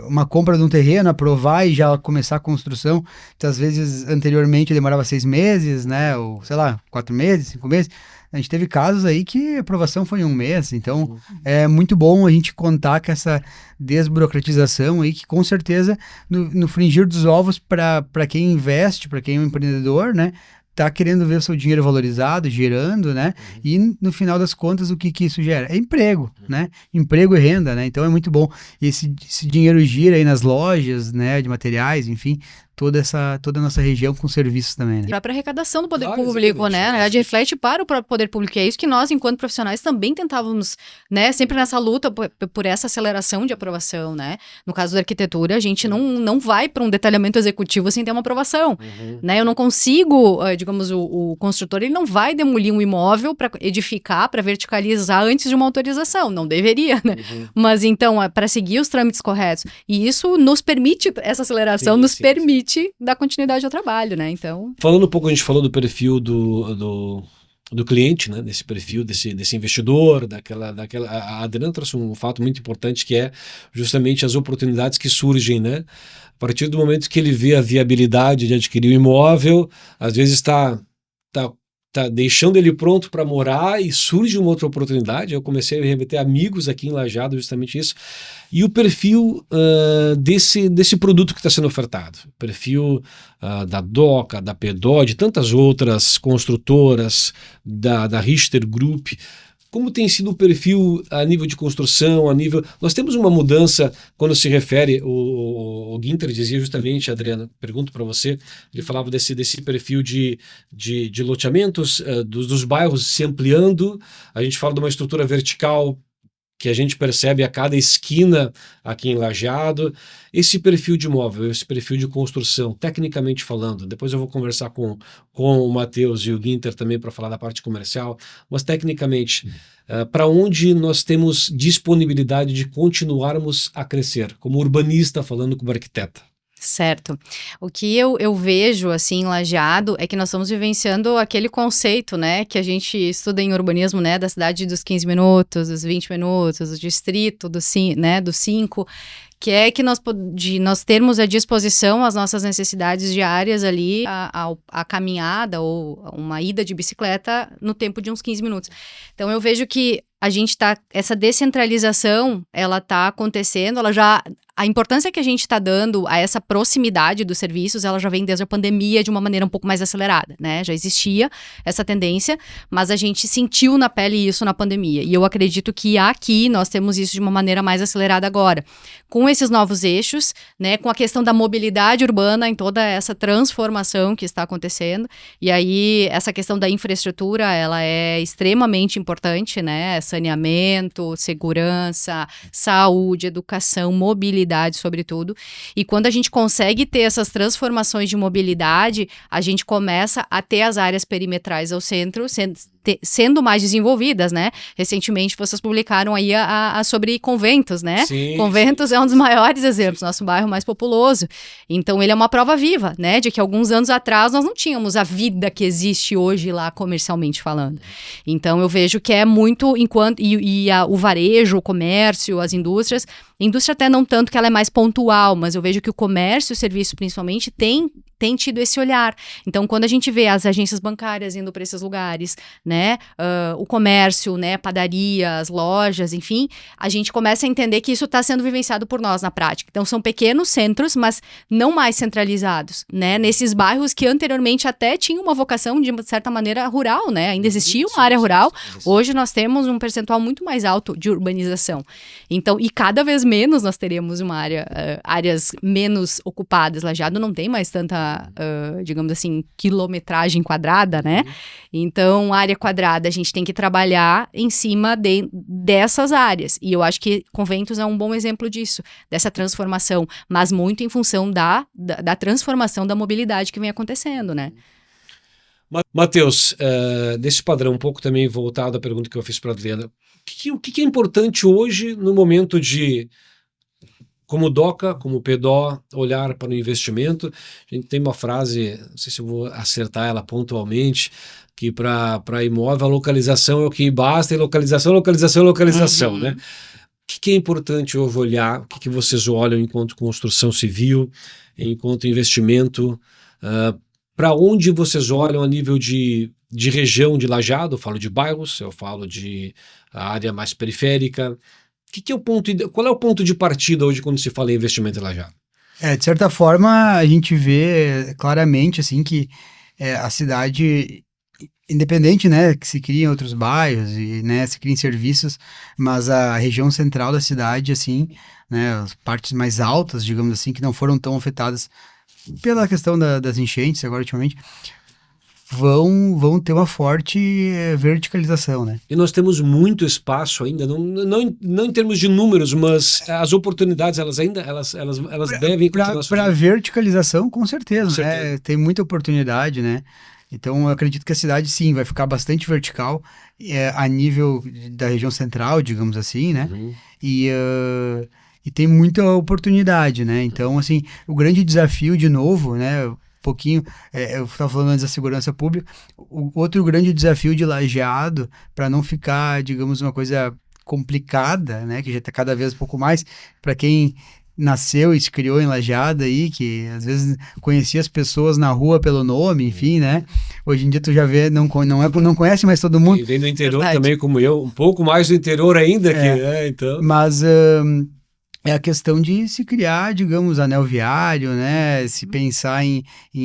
uma compra de um terreno, aprovar e já começar a construção. Então, às vezes, anteriormente demorava 6 meses, né? Ou, sei lá, 4 meses, 5 meses. A gente teve casos aí que a aprovação foi em 1 mês, então é muito bom a gente contar com essa desburocratização aí, que com certeza no frigir dos ovos para quem investe, para quem é um empreendedor, né, tá querendo ver o seu dinheiro valorizado, girando, né, e no final das contas o que isso gera? É emprego, né, emprego e renda, né, então é muito bom. E esse dinheiro gira aí nas lojas, né, de materiais, enfim, toda a nossa região com serviços também, né. A própria arrecadação do poder Claro, público, exatamente. né? Na verdade, reflete para o próprio poder público. E é isso que nós, enquanto profissionais, também tentávamos, né? Sempre nessa luta por essa aceleração de aprovação, né? No caso da arquitetura, a gente não vai para um detalhamento executivo sem ter uma aprovação, né? Eu não consigo, digamos, o construtor, ele não vai demolir um imóvel para edificar, para verticalizar antes de uma autorização. Não deveria, né? Mas então, para seguir os trâmites corretos. E isso nos permite, essa aceleração nos permite dar continuidade ao trabalho, né? Então. Falando um pouco, a gente falou do perfil do cliente, né? Desse perfil, desse investidor, a Adriana trouxe um fato muito importante que é justamente as oportunidades que surgem, né? A partir do momento que ele vê a viabilidade de adquirir o imóvel, às vezes está deixando ele pronto para morar e surge uma outra oportunidade. Eu comecei a remeter amigos aqui em Lajeado, justamente isso. E o perfil desse produto que está sendo ofertado. O perfil da Doca, da Pedó, de tantas outras construtoras, da Richter Group. Como tem sido o perfil a nível de construção, a nível... Nós temos uma mudança quando se refere, o Ginter dizia justamente, Adriana, pergunto para você, ele falava desse perfil de loteamentos, dos bairros se ampliando, a gente fala de uma estrutura vertical que a gente percebe a cada esquina aqui em Lajeado. Esse perfil de imóvel, esse perfil de construção, tecnicamente falando, depois eu vou conversar com o Matheus e o Ginter também para falar da parte comercial, mas tecnicamente, para onde nós temos disponibilidade de continuarmos a crescer, como urbanista falando como arquiteta? Certo. O que eu vejo, assim, em Lajeado, é que nós estamos vivenciando aquele conceito, né, que a gente estuda em urbanismo, né, da cidade dos 15 minutos, dos 20 minutos, do distrito, dos 5, que é que nós termos à disposição as nossas necessidades diárias ali, a caminhada ou uma ida de bicicleta no tempo de uns 15 minutos. Então, eu vejo que essa descentralização, ela tá acontecendo, a importância que a gente está dando a essa proximidade dos serviços, ela já vem desde a pandemia de uma maneira um pouco mais acelerada, né? Já existia essa tendência, mas a gente sentiu na pele isso na pandemia. E eu acredito que aqui nós temos isso de uma maneira mais acelerada agora. Com esses novos eixos, né? Com a questão da mobilidade urbana em toda essa transformação que está acontecendo. E aí, essa questão da infraestrutura, ela é extremamente importante, né? Saneamento, segurança, saúde, educação, mobilidade, sobretudo. E quando a gente consegue ter essas transformações de mobilidade, a gente começa a ter as áreas perimetrais ao centro sendo mais desenvolvidas, né? Recentemente vocês publicaram aí sobre conventos, né? Sim, Conventos é um dos maiores exemplos, nosso bairro mais populoso. Então ele é uma prova viva, né? De que alguns anos atrás nós não tínhamos a vida que existe hoje lá comercialmente falando. Então eu vejo que é muito o varejo, o comércio, as indústrias, a indústria até não tanto que ela é mais pontual, mas eu vejo que o comércio e o serviço principalmente tem tido esse olhar. Então, quando a gente vê as agências bancárias indo para esses lugares, né, né, o comércio, né, padarias, lojas, enfim, a gente começa a entender que isso está sendo vivenciado por nós na prática. Então, são pequenos centros, mas não mais centralizados, né, nesses bairros que anteriormente até tinham uma vocação, de certa maneira, rural, né, ainda existia uma área rural, hoje nós temos um percentual muito mais alto de urbanização. Então, e cada vez menos nós teríamos uma áreas menos ocupadas. Lajeado não tem mais tanta, digamos assim, quilometragem quadrada, né? Então, área quadrada, a gente tem que trabalhar em cima dessas áreas. E eu acho que Conventos é um bom exemplo disso, dessa transformação, mas muito em função da transformação da mobilidade que vem acontecendo, né? Matheus, desse padrão um pouco também voltado à pergunta que eu fiz para a Adriana, o que é importante hoje no momento de, como DOCA, como PDO, olhar para o investimento? A gente tem uma frase, não sei se eu vou acertar ela pontualmente, que para imóvel a localização é o que basta, e localização, né? O que é importante hoje olhar, o que vocês olham enquanto construção civil, enquanto investimento, para onde vocês olham a nível de região de Lajeado? Eu falo de bairros, eu falo de área mais periférica. Qual é o ponto de partida hoje quando se fala em investimento em Lajeado? De certa forma, a gente vê claramente assim que a cidade, independente, né, que se cria em outros bairros e, né, se cria em serviços, mas a região central da cidade, assim, né, as partes mais altas, digamos assim, que não foram tão afetadas pela questão das enchentes agora ultimamente, vão ter uma forte verticalização, né? E nós temos muito espaço ainda, não em termos de números, mas as oportunidades, elas devem continuar surgindo. Para verticalização, com certeza, Com certeza. né? Tem muita oportunidade, né? Então, eu acredito que a cidade, sim, vai ficar bastante vertical a nível da região central, digamos assim, né? E tem muita oportunidade, né? Então, assim, o grande desafio, de novo, né? Eu estava falando antes da segurança pública, o outro grande desafio de Lajeado, para não ficar, digamos, uma coisa complicada, né? Que já está cada vez um pouco mais, para quem nasceu e se criou em Lajeado aí, que às vezes conhecia as pessoas na rua pelo nome, enfim, né? Hoje em dia tu já vê, não conhece mais todo mundo. E vem do interior também, como eu, um pouco mais do interior ainda, então. Mas é a questão de se criar, digamos, anel viário, né? Se pensar em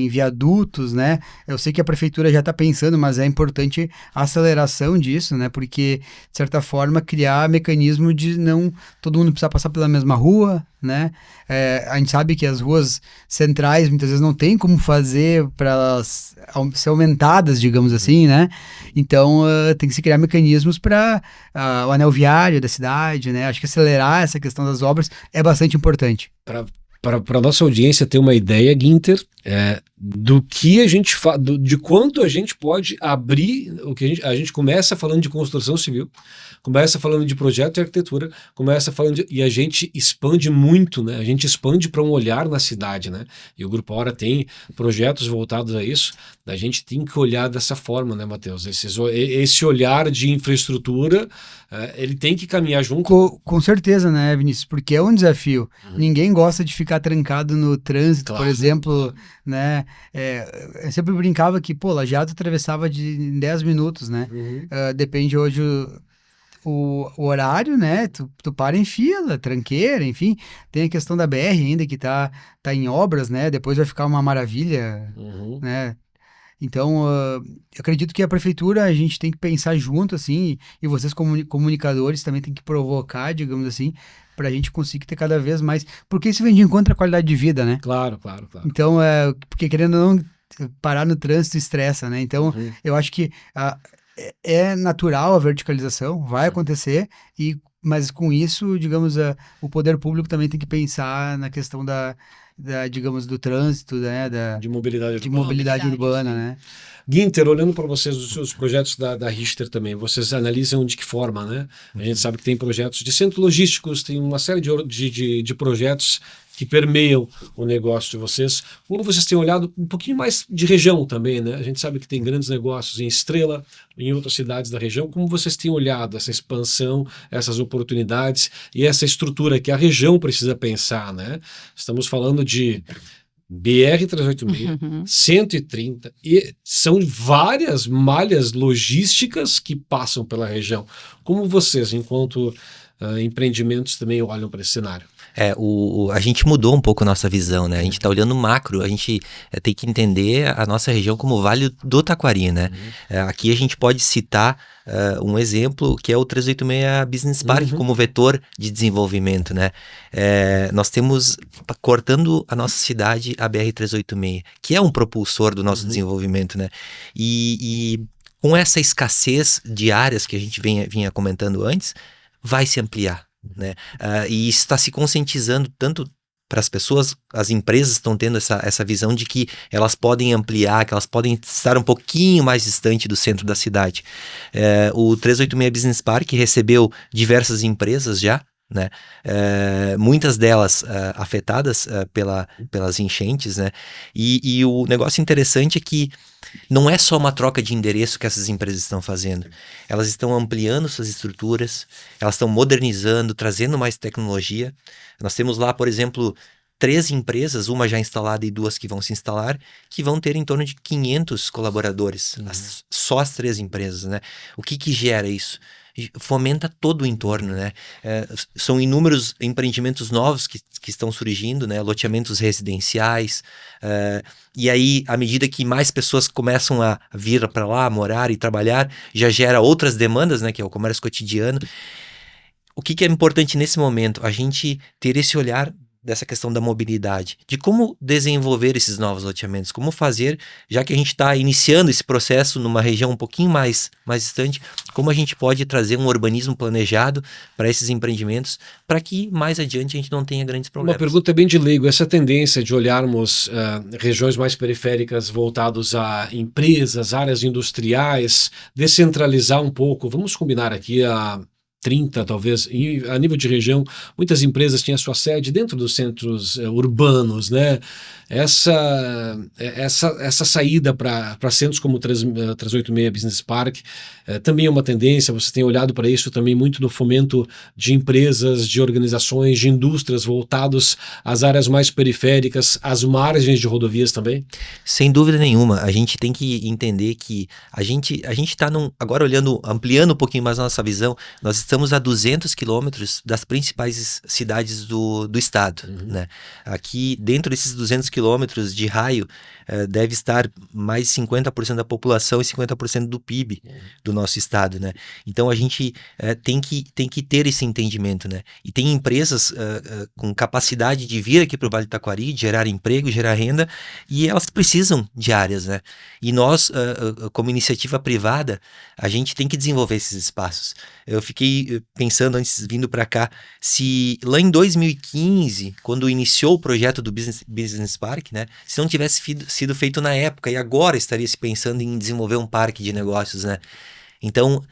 viadutos, né? Eu sei que a prefeitura já está pensando, mas é importante a aceleração disso, né? Porque, de certa forma, criar mecanismo de não todo mundo precisar passar pela mesma rua, né? A gente sabe que as ruas centrais muitas vezes não tem como fazer para elas ser aumentadas, digamos assim, né? Então tem que se criar mecanismos para o anel viário da cidade, né? Acho que acelerar essa questão das obras é bastante importante. Para a nossa audiência ter uma ideia, Guinter, do que a gente de quanto a gente pode abrir, o que a gente começa falando de construção civil, começa falando de projeto de arquitetura, e a gente expande muito, né? A gente expande para um olhar na cidade, né? E o Grupo Aura tem projetos voltados a isso. A gente tem que olhar dessa forma, né, Matheus? Esse olhar de infraestrutura, ele tem que caminhar junto. Com certeza, né, Vinícius? Porque é um desafio. Ninguém gosta de ficar trancado no trânsito, por exemplo, né? Eu sempre brincava que, Lajeado atravessava em 10 minutos, né? Depende hoje o horário, né? Tu para em fila, tranqueira, enfim. Tem a questão da BR ainda que tá em obras, né? Depois vai ficar uma maravilha, né? Então, eu acredito que a prefeitura, a gente tem que pensar junto, assim, e vocês comunicadores também tem que provocar, digamos assim, para a gente conseguir ter cada vez mais, porque isso vem de encontro à qualidade de vida, né? Claro. Então, porque querendo ou não, parar no trânsito estressa, né? Então, eu acho que é natural a verticalização, vai acontecer, mas com isso, digamos, o poder público também tem que pensar na questão digamos, do trânsito, né? De mobilidade urbana, né? Guinter, olhando para vocês, os projetos da Richter também, vocês analisam de que forma, né? A gente sabe que tem projetos de centros logísticos, tem uma série de projetos que permeiam o negócio de vocês. Como vocês têm olhado um pouquinho mais de região também, né? A gente sabe que tem grandes negócios em Estrela, em outras cidades da região. Como vocês têm olhado essa expansão, essas oportunidades e essa estrutura que a região precisa pensar, né? Estamos falando de BR-386, Uhum. 130, e são várias malhas logísticas que passam pela região. Como vocês, enquanto empreendimentos, também olham para esse cenário? A gente mudou um pouco a nossa visão, né? A gente está olhando macro, a gente tem que entender a nossa região como o Vale do Taquari, né? Aqui a gente pode citar um exemplo que é o 386 Business Park como vetor de desenvolvimento, né? Nós temos, cortando a nossa cidade, a BR-386, que é um propulsor do nosso desenvolvimento, né? E com essa escassez de áreas que a gente vinha comentando antes, vai se ampliar, né? E isso está se conscientizando tanto para as pessoas, as empresas estão tendo essa visão de que elas podem ampliar, que elas podem estar um pouquinho mais distante do centro da cidade. O 386 Business Park recebeu diversas empresas já, né? Muitas delas afetadas pelas enchentes, né? E o negócio interessante é que não é só uma troca de endereço que essas empresas estão fazendo. Elas estão ampliando suas estruturas, elas estão modernizando, trazendo mais tecnologia. Nós temos lá, por exemplo, 3 empresas, uma já instalada e 2 que vão se instalar, que vão ter em torno de 500 colaboradores. Só as 3 empresas, né? O que gera isso? Fomenta todo o entorno, né? São inúmeros empreendimentos novos que estão surgindo, né? Loteamentos residenciais, e aí, à medida que mais pessoas começam a vir para lá, morar e trabalhar, já gera outras demandas, né? Que é o comércio cotidiano. O que é importante nesse momento? A gente ter esse olhar dessa questão da mobilidade, de como desenvolver esses novos loteamentos, como fazer, já que a gente está iniciando esse processo numa região um pouquinho mais distante, como a gente pode trazer um urbanismo planejado para esses empreendimentos, para que mais adiante a gente não tenha grandes problemas. Uma pergunta bem de leigo, essa tendência de olharmos regiões mais periféricas voltados a empresas, áreas industriais, descentralizar um pouco, vamos combinar aqui a 30, talvez, e a nível de região, muitas empresas têm a sua sede dentro dos centros urbanos, né? Essa saída para centros como o 386 Business Park também é uma tendência. Você tem olhado para isso também muito no fomento de empresas, de organizações, de indústrias voltados às áreas mais periféricas, às margens de rodovias também? Sem dúvida nenhuma, a gente tem que entender que a gente está agora ampliando um pouquinho mais a nossa visão. Nós estamos a 200 quilômetros das principais cidades do estado, né? Aqui, dentro desses 200 quilômetros de raio, deve estar mais de 50% da população e 50% do PIB do nosso estado, né? Então, a gente tem que ter esse entendimento, né? E tem empresas com capacidade de vir aqui para o Vale do Taquari, de gerar emprego, gerar renda, e elas precisam de áreas, né? E nós, como iniciativa privada, a gente tem que desenvolver esses espaços. Eu fiquei pensando antes, vindo para cá, se lá em 2015, quando iniciou o projeto do Business Park, né, se não tivesse sido feito na época, e agora estaria se pensando em desenvolver um parque de negócios, né? Então,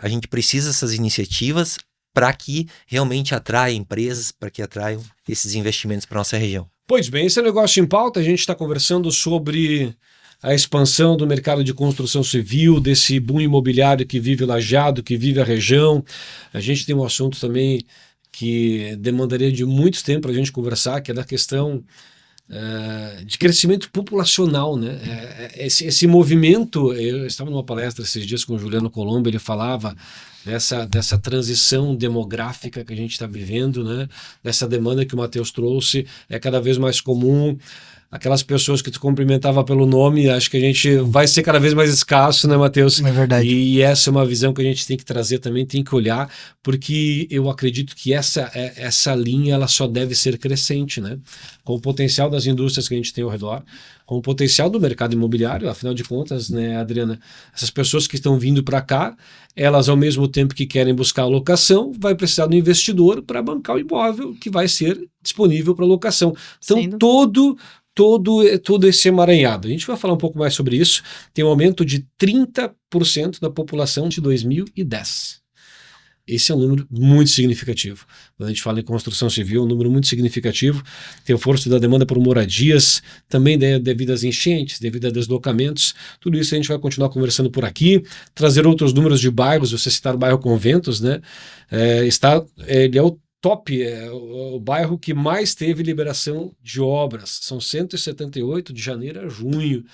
a gente precisa dessas iniciativas para que realmente atraia empresas, para que atraiam esses investimentos para nossa região. Pois bem, esse é o Negócio em Pauta. A gente está conversando sobre a expansão do mercado de construção civil, desse boom imobiliário que vive Lajeado, que vive a região. A gente tem um assunto também que demandaria de muito tempo para a gente conversar, que é da questão de crescimento populacional, né? Esse movimento, eu estava numa palestra esses dias com o Juliano Colombo, ele falava dessa transição demográfica que a gente está vivendo, né? Dessa demanda que o Matheus trouxe, é cada vez mais comum. Aquelas pessoas que tu cumprimentava pelo nome, acho que a gente vai ser cada vez mais escasso, né, Matheus? É verdade. E essa é uma visão que a gente tem que trazer também, tem que olhar, porque eu acredito que essa linha ela só deve ser crescente, né? Com o potencial das indústrias que a gente tem ao redor, com o potencial do mercado imobiliário, afinal de contas, né, Adriana? Essas pessoas que estão vindo para cá, elas ao mesmo tempo que querem buscar a locação, vai precisar do investidor para bancar o imóvel que vai ser disponível para locação. Então, todo esse emaranhado. A gente vai falar um pouco mais sobre isso. Tem um aumento de 30% da população de 2010. Esse é um número muito significativo. Quando a gente fala em construção civil, é um número muito significativo. Tem o forço da demanda por moradias, também devido às enchentes, devido a deslocamentos. Tudo isso a gente vai continuar conversando por aqui, trazer outros números de bairros. Você citar o bairro Conventos, né? Ele é o top, é o bairro que mais teve liberação de obras. São 178 de janeiro a junho.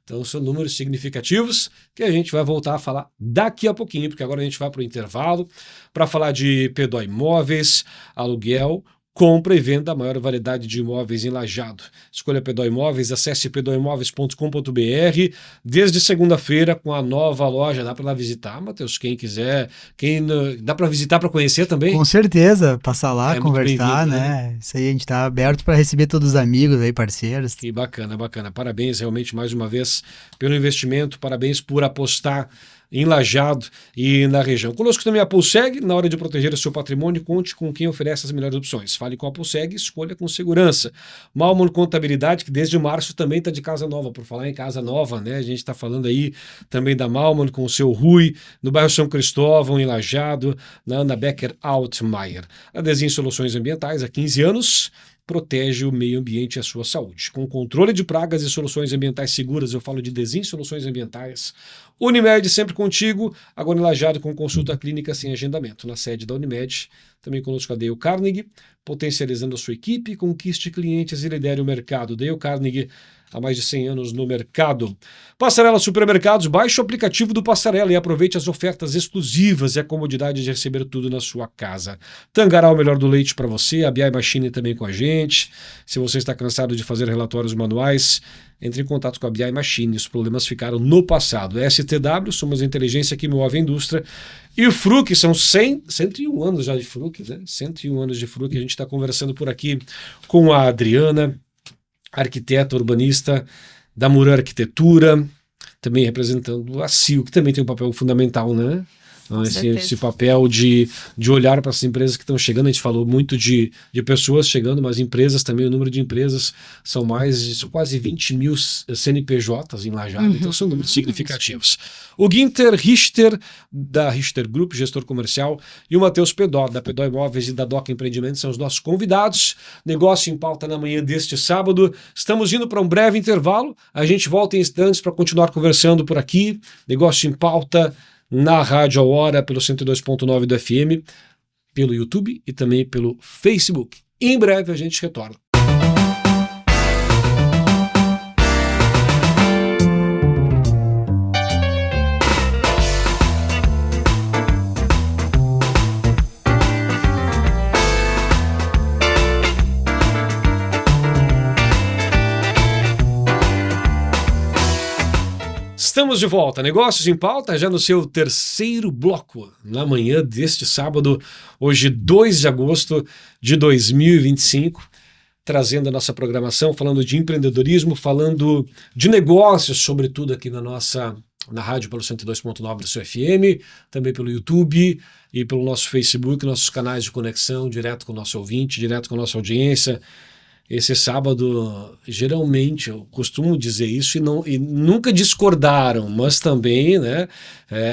Então são números significativos que a gente vai voltar a falar daqui a pouquinho, porque agora a gente vai para o intervalo para falar de P2 Imóveis, aluguel, compra e venda da maior variedade de imóveis em Lajeado. Escolha P2 Imóveis, acesse p2imóveis.com.br. Desde segunda-feira com a nova loja, dá para lá visitar, Matheus, quem quiser, dá para visitar para conhecer também? Com certeza, passar lá, É muito conversar, bem-vindo, né? Isso aí, a gente tá aberto para receber todos os amigos aí, parceiros. Que bacana, bacana. Parabéns realmente mais uma vez pelo investimento, parabéns por apostar em Lajeado e na região. Conosco também a Pulseg. Na hora de proteger o seu patrimônio, conte com quem oferece as melhores opções. Fale com a Pulseg, escolha com segurança. Malman Contabilidade, que desde março também está de casa nova. Por falar em casa nova, né? A gente está falando aí também da Malman com o seu Rui, no bairro São Cristóvão, em Lajeado, na Ana Becker Altmaier. A Desin Soluções Ambientais, há 15 anos, protege o meio ambiente e a sua saúde. Com controle de pragas e soluções ambientais seguras, eu falo de Desin Soluções Ambientais. Unimed sempre contigo, agora em Lajeado com consulta clínica sem agendamento. Na sede da Unimed, também conosco a Dale Carnegie, potencializando a sua equipe, conquiste clientes e lidere o mercado. Dale Carnegie, há mais de 100 anos no mercado. Passarela Supermercados, baixe o aplicativo do Passarela e aproveite as ofertas exclusivas e a comodidade de receber tudo na sua casa. Tangará, o melhor do leite para você, a BI Machine também com a gente. Se você está cansado de fazer relatórios manuais, entre em contato com a BI Machine, os problemas ficaram no passado. STW, somos a inteligência que move a indústria. E o Fruc, são 101 anos já de Fruc, né? 101 anos de Fruc, a gente está conversando por aqui com a Adriana, arquiteta urbanista da Muran Arquitetura, também representando a CIO, que também tem um papel fundamental, né? Esse papel de olhar para as empresas que estão chegando. A gente falou muito de pessoas chegando, mas empresas também, o número de empresas são quase 20 mil CNPJs em Lajeado, então são números significativos. O Ginter Richter, da Richter Group, gestor comercial, e o Matheus Pedó, da Pedó Imóveis e da Doca Empreendimentos, são os nossos convidados. Negócio em pauta na manhã deste sábado. Estamos indo para um breve intervalo, a gente volta em instantes para continuar conversando por aqui. Negócio em pauta na Rádio A Hora, pelo 102.9 do FM, pelo YouTube e também pelo Facebook. Em breve a gente retorna. Estamos de volta, Negócios em Pauta, já no seu terceiro bloco, na manhã deste sábado, hoje 2 de agosto de 2025, trazendo a nossa programação, falando de empreendedorismo, falando de negócios, sobretudo aqui na rádio pelo 102.9 do seu FM, também pelo YouTube e pelo nosso Facebook, nossos canais de conexão, direto com o nosso ouvinte, direto com a nossa audiência. Esse sábado, geralmente, eu costumo dizer isso e nunca discordaram, mas também, né,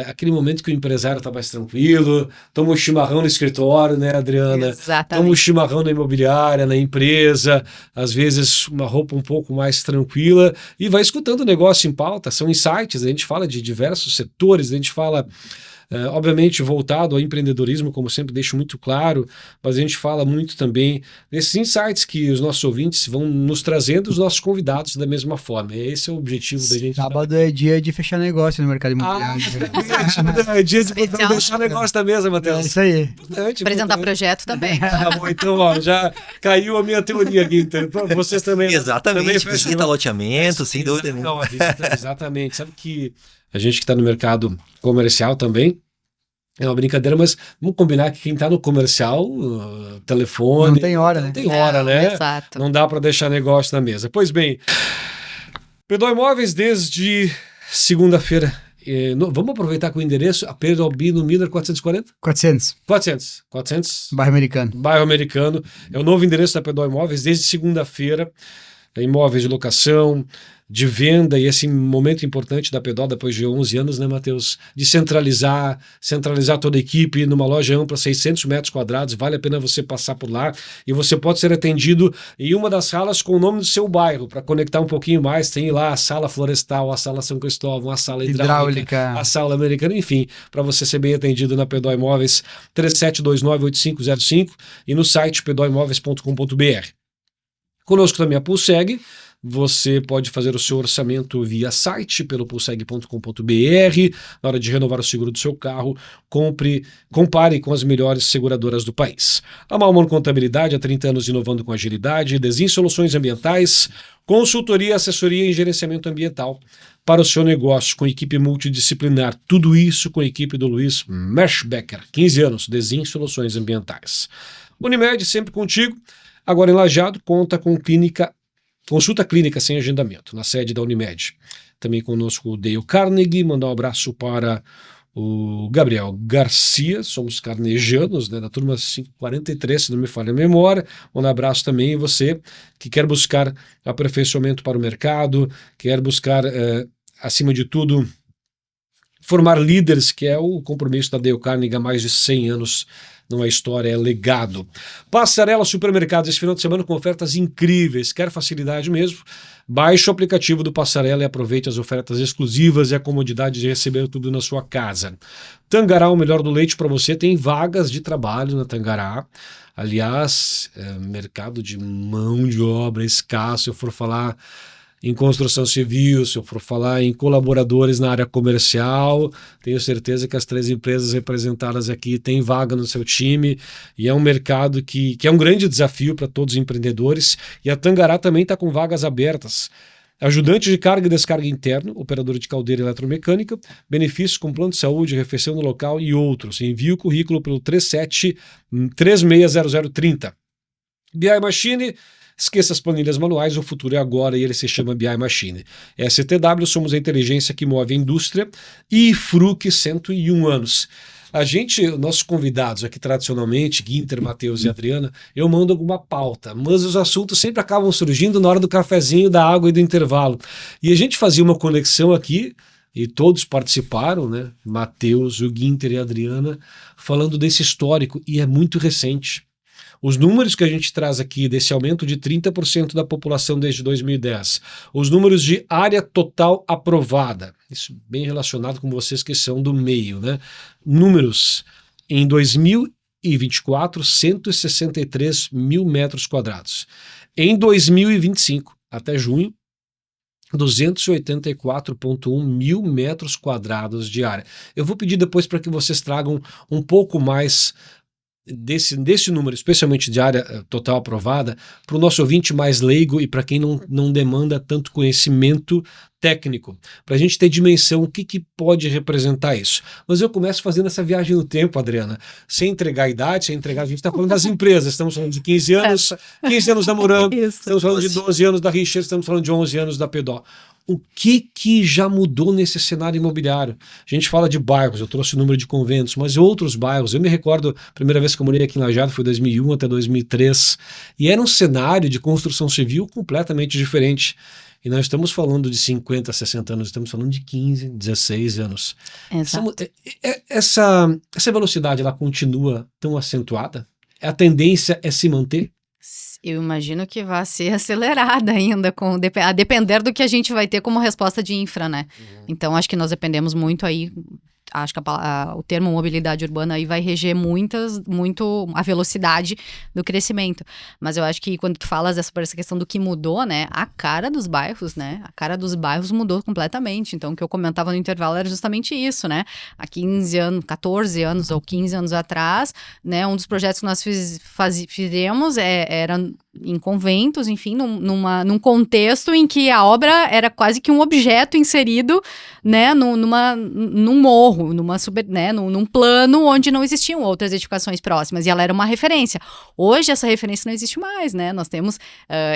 aquele momento que o empresário está mais tranquilo, toma um chimarrão no escritório, né, Adriana? Exatamente. Toma um chimarrão na imobiliária, na empresa, às vezes uma roupa um pouco mais tranquila e vai escutando o Negócio em Pauta. São insights, a gente fala de diversos setores, a gente fala... obviamente voltado ao empreendedorismo, como sempre deixo muito claro, mas a gente fala muito também desses insights que os nossos ouvintes vão nos trazendo, os nossos convidados da mesma forma. Esse é o objetivo da gente. Sábado é dia de fechar negócio no mercado imobiliário. É dia de deixar negócio da mesa, É Matheus. isso aí. Importante, Apresentar importante. projeto também. Tá bom, então ó, já caiu a minha teoria aqui, então vocês também. Exatamente, também fecham visita loteamento, sem dúvida nenhuma. Não, exatamente. Sabe que a gente que está no mercado comercial também, é uma brincadeira, mas vamos combinar que quem está no comercial, telefone... Não tem hora, né? Não tem hora, né? Exato. Não dá para deixar negócio na mesa. Pois bem, P2 Imóveis desde segunda-feira. Vamos aproveitar que o endereço, a Pedro Albino Miller 440? 400, 400. bairro americano. Bairro Americano. É o novo endereço da P2 Imóveis desde segunda-feira. imóveis de locação, de venda, e esse momento importante da Pedol depois de 11 anos, né, Matheus? De centralizar toda a equipe numa loja ampla, 600 metros quadrados, vale a pena você passar por lá, e você pode ser atendido em uma das salas com o nome do seu bairro, para conectar um pouquinho mais, tem lá a sala florestal, a sala São Cristóvão, a sala hidráulica, a sala americana, enfim, para você ser bem atendido na Pedol Imóveis, 3729-8505 e no site pedolimóveis.com.br. Conosco também a Pulseg. Você pode fazer o seu orçamento via site, pelo pulseg.com.br. Na hora de renovar o seguro do seu carro, compare com as melhores seguradoras do país. A Malmon Contabilidade, há 30 anos inovando com agilidade, Desin Soluções Ambientais, consultoria, assessoria em gerenciamento ambiental para o seu negócio, com equipe multidisciplinar. Tudo isso com a equipe do Luiz Merschbecker, 15 anos, Desin Soluções Ambientais. Unimed, sempre contigo. Agora em Lajeado, conta com consulta clínica sem agendamento, na sede da Unimed. Também conosco o Dale Carnegie, mandar um abraço para o Gabriel Garcia, somos carnejanos, né, da turma 543, se não me falha a memória. Um abraço também a você que quer buscar aperfeiçoamento para o mercado, quer buscar, acima de tudo, formar líderes, que é o compromisso da Dale Carnegie há mais de 100 anos. Não é história, é legado. Passarela Supermercados esse final de semana com ofertas incríveis. Quer facilidade mesmo? Baixe o aplicativo do Passarela e aproveite as ofertas exclusivas e a comodidade de receber tudo na sua casa. Tangará, o melhor do leite para você. Tem vagas de trabalho na Tangará. Aliás, mercado de mão de obra escasso. Se eu for falar em construção civil, se eu for falar em colaboradores na área comercial, tenho certeza que as 3 empresas representadas aqui têm vaga no seu time, e é um mercado que é um grande desafio para todos os empreendedores, e a Tangará também está com vagas abertas. Ajudante de carga e descarga interno, operador de caldeira eletromecânica, benefícios com plano de saúde, refeição no local e outros. Envie o currículo pelo 37360030. BI Machine. Esqueça as planilhas manuais, o futuro é agora e ele se chama BI Machine. STW, somos a inteligência que move a indústria, e Fruc, 101 anos. Nossos convidados aqui tradicionalmente, Guinter, Matheus e Adriana, eu mando alguma pauta, mas os assuntos sempre acabam surgindo na hora do cafezinho, da água e do intervalo. E a gente fazia uma conexão aqui, e todos participaram, né? Matheus, o Guinter e a Adriana, falando desse histórico, e é muito recente. Os números que a gente traz aqui desse aumento de 30% da população desde 2010, os números de área total aprovada, isso bem relacionado com vocês que são do meio, né? Números em 2024, 163 mil metros quadrados. Em 2025, até junho, 284,1 mil metros quadrados de área. Eu vou pedir depois para que vocês tragam um pouco mais desse número, especialmente de área total aprovada, para o nosso ouvinte mais leigo e para quem não demanda tanto conhecimento técnico, para a gente ter dimensão, o que pode representar isso. Mas eu começo fazendo essa viagem no tempo, Adriana, sem entregar a idade, a gente está falando das empresas, estamos falando de 15 anos, 15 anos da Moram, estamos falando de 12 anos da Richer, estamos falando de 11 anos da Pedol. O que já mudou nesse cenário imobiliário? A gente fala de bairros, eu trouxe o número de conventos, mas outros bairros. Eu me recordo, a primeira vez que eu morei aqui em Lajeado foi 2001 até 2003, e era um cenário de construção civil completamente diferente. E nós estamos falando de 50, 60 anos, estamos falando de 15, 16 anos. Exato. Essa velocidade, ela continua tão acentuada? A tendência é se manter? Eu imagino que vai ser acelerada ainda, a depender do que a gente vai ter como resposta de infra, né? Então, acho que nós dependemos muito aí, acho que o termo mobilidade urbana aí vai reger muito a velocidade do crescimento. Mas eu acho que quando tu falas sobre essa questão do que mudou, né? A cara dos bairros, né? A cara dos bairros mudou completamente. Então, o que eu comentava no intervalo era justamente isso, né? Há 15 anos, 14 anos ou 15 anos atrás, né? Um dos projetos que nós fizemos era em conventos, enfim, num contexto em que a obra era quase que um objeto inserido, né, num morro, num plano onde não existiam outras edificações próximas, e ela era uma referência. Hoje essa referência não existe mais, né, nós temos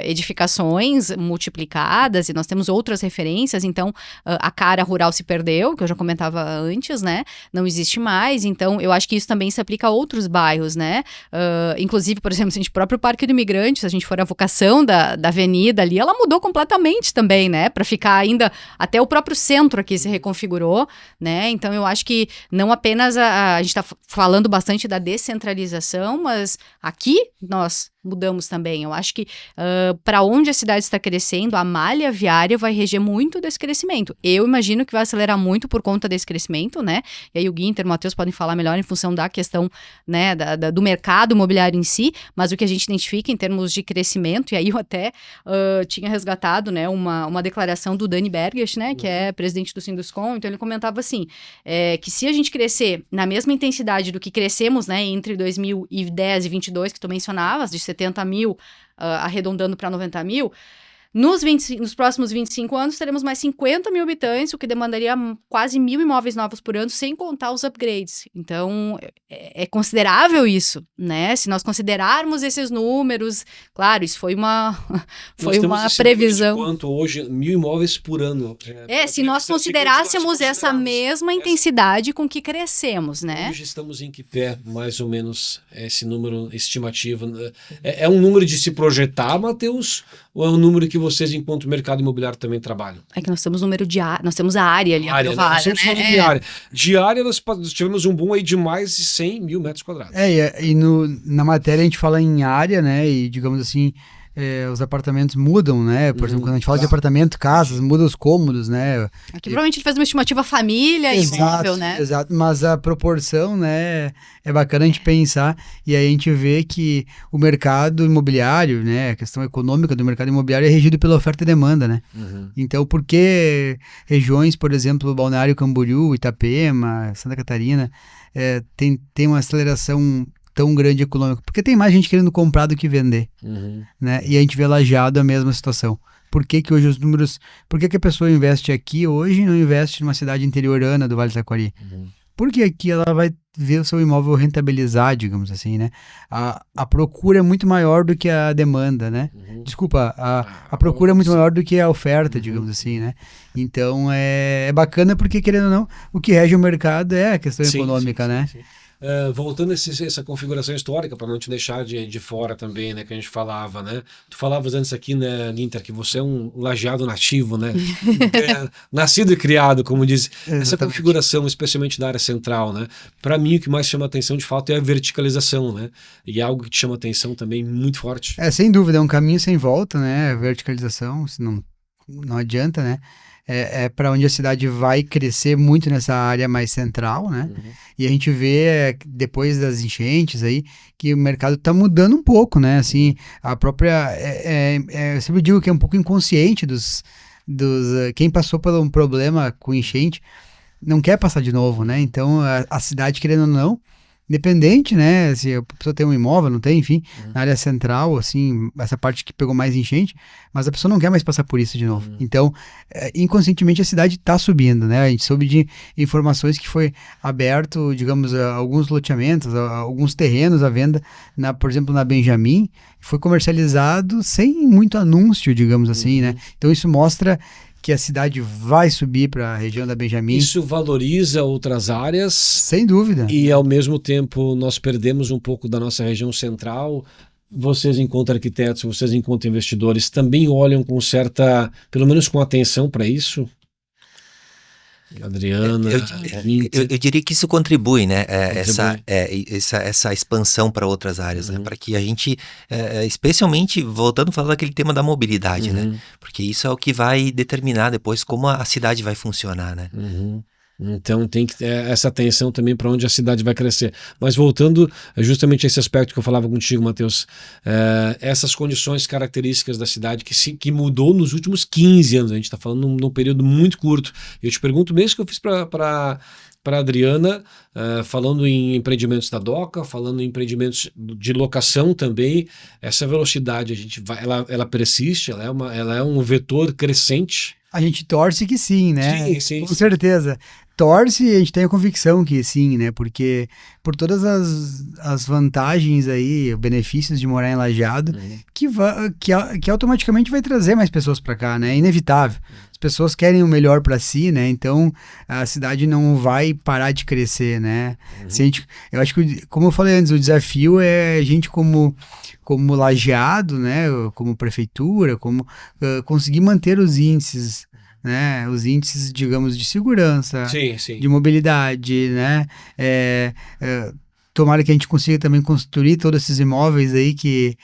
edificações multiplicadas e nós temos outras referências, então a cara rural se perdeu, que eu já comentava antes, né, não existe mais, então eu acho que isso também se aplica a outros bairros, né, inclusive, por exemplo, o próprio Parque do Imigrante, se a gente for a vocação da avenida ali, ela mudou completamente também, né? Para ficar ainda, até o próprio centro aqui se reconfigurou, né? Então eu acho que não apenas a gente está falando bastante da descentralização, mas aqui nós mudamos também. Eu acho que para onde a cidade está crescendo, a malha viária vai reger muito desse crescimento. Eu imagino que vai acelerar muito por conta desse crescimento, né? E aí o Guinter, o Matheus podem falar melhor em função da questão, né, do mercado imobiliário em si, mas o que a gente identifica em termos de crescimento, e aí eu até tinha resgatado, né, uma declaração do Dani Berges, né, que é presidente do Sinduscom, então ele comentava assim, que se a gente crescer na mesma intensidade do que crescemos, né, entre 2010 e 22, que tu mencionavas, de 70 mil, arredondando para 90 mil, nos próximos 25 anos, teremos mais 50 mil habitantes, o que demandaria quase 1.000 imóveis novos por ano, sem contar os upgrades. Então, é considerável isso, né? Se nós considerarmos esses números, claro, isso foi uma previsão. Quanto hoje, 1.000 imóveis por ano. Se nós considerássemos essa mesma intensidade com que crescemos, né? Hoje estamos em que pé, mais ou menos, esse número estimativo? É um número de se projetar, Matheus, ou é um número que vocês, enquanto mercado imobiliário, também trabalham? É que nós temos número de nós temos a área ali aprovada, nós estamos falando de área. De área, nós tivemos um boom aí de mais de 100 mil metros quadrados. Na matéria a gente fala em área, né, e digamos assim, os apartamentos mudam, né, por exemplo, quando a gente fala de apartamento, casas, muda os cômodos, né. Aqui provavelmente ele faz uma estimativa família, imóvel, né. Exato, mas a proporção, né, é bacana a gente pensar, e aí a gente vê que o mercado imobiliário, né, a questão econômica do mercado imobiliário é regido pela oferta e demanda, né. Então, por que regiões, por exemplo, Balneário Camboriú, Itapema, Santa Catarina, tem uma aceleração tão grande econômica? Porque tem mais gente querendo comprar do que vender, né? E a gente vê Lajeado a mesma situação. Por que hoje os números... Por que a pessoa investe aqui hoje e não investe numa cidade interiorana do Vale do Taquari? Porque aqui ela vai ver o seu imóvel rentabilizar, digamos assim, né? A procura é muito maior do que a demanda, né? Desculpa, a procura é muito maior do que a oferta, digamos assim, né? Então, é bacana porque, querendo ou não, o que rege o mercado é a questão econômica, né? Sim. Voltando a essa configuração histórica, para não te deixar de fora também, né, que a gente falava, né? Tu falavas antes aqui, né, Guinter, que você é um lajeado nativo, né? Nascido e criado, como diz. Essa configuração, especialmente da área central, né? Para mim, o que mais chama atenção, de fato, é a verticalização, né? E é algo que te chama atenção também muito forte. Sem dúvida, é um caminho sem volta, né? A verticalização, não adianta, né? É para onde a cidade vai crescer muito nessa área mais central, né? E a gente vê, depois das enchentes aí, que o mercado está mudando um pouco, né? Assim, a própria... eu sempre digo que é um pouco inconsciente quem passou por um problema com enchente, não quer passar de novo, né? Então, a cidade, querendo ou não, independente, né, se a pessoa tem um imóvel, não tem, enfim, na área central, assim, essa parte que pegou mais enchente, mas a pessoa não quer mais passar por isso de novo. Então, inconscientemente a cidade está subindo, né, a gente soube de informações que foi aberto, digamos, alguns loteamentos, alguns terrenos à venda, por exemplo, na Benjamin, foi comercializado sem muito anúncio, digamos assim, né, então isso mostra que a cidade vai subir para a região da Benjamin. Isso valoriza outras áreas. Sem dúvida. E, ao mesmo tempo, nós perdemos um pouco da nossa região central. Vocês, enquanto arquitetos, vocês, enquanto investidores, também olham com certa, pelo menos com atenção para isso? Adriana, eu diria que isso contribui, né? Essa expansão para outras áreas, né? Para que a gente, especialmente voltando a falar daquele tema da mobilidade, né? Porque isso é o que vai determinar depois como a cidade vai funcionar, né? Então tem que ter essa atenção também para onde a cidade vai crescer. Mas voltando justamente a esse aspecto que eu falava contigo, Matheus, essas condições características da cidade que mudou nos últimos 15 anos, a gente está falando num período muito curto. Eu te pergunto mesmo que eu fiz para a Adriana, falando em empreendimentos da DOCA, falando em empreendimentos de locação também, essa velocidade ela persiste, ela é um vetor crescente. A gente torce que sim, né? Sim. Com certeza. torce e a gente tem a convicção que sim, né? Porque por todas as vantagens aí, benefícios de morar em Lajeado, que automaticamente vai trazer mais pessoas para cá, né? É inevitável. As pessoas querem o melhor para si, né? Então a cidade não vai parar de crescer, né? Se a gente, eu acho que, como eu falei antes, o desafio é a gente como Lajeado, né? Como prefeitura, como conseguir manter os índices, né, os índices, digamos, de segurança, Sim, sim. de mobilidade, né, tomara que a gente consiga também construir todos esses imóveis aí que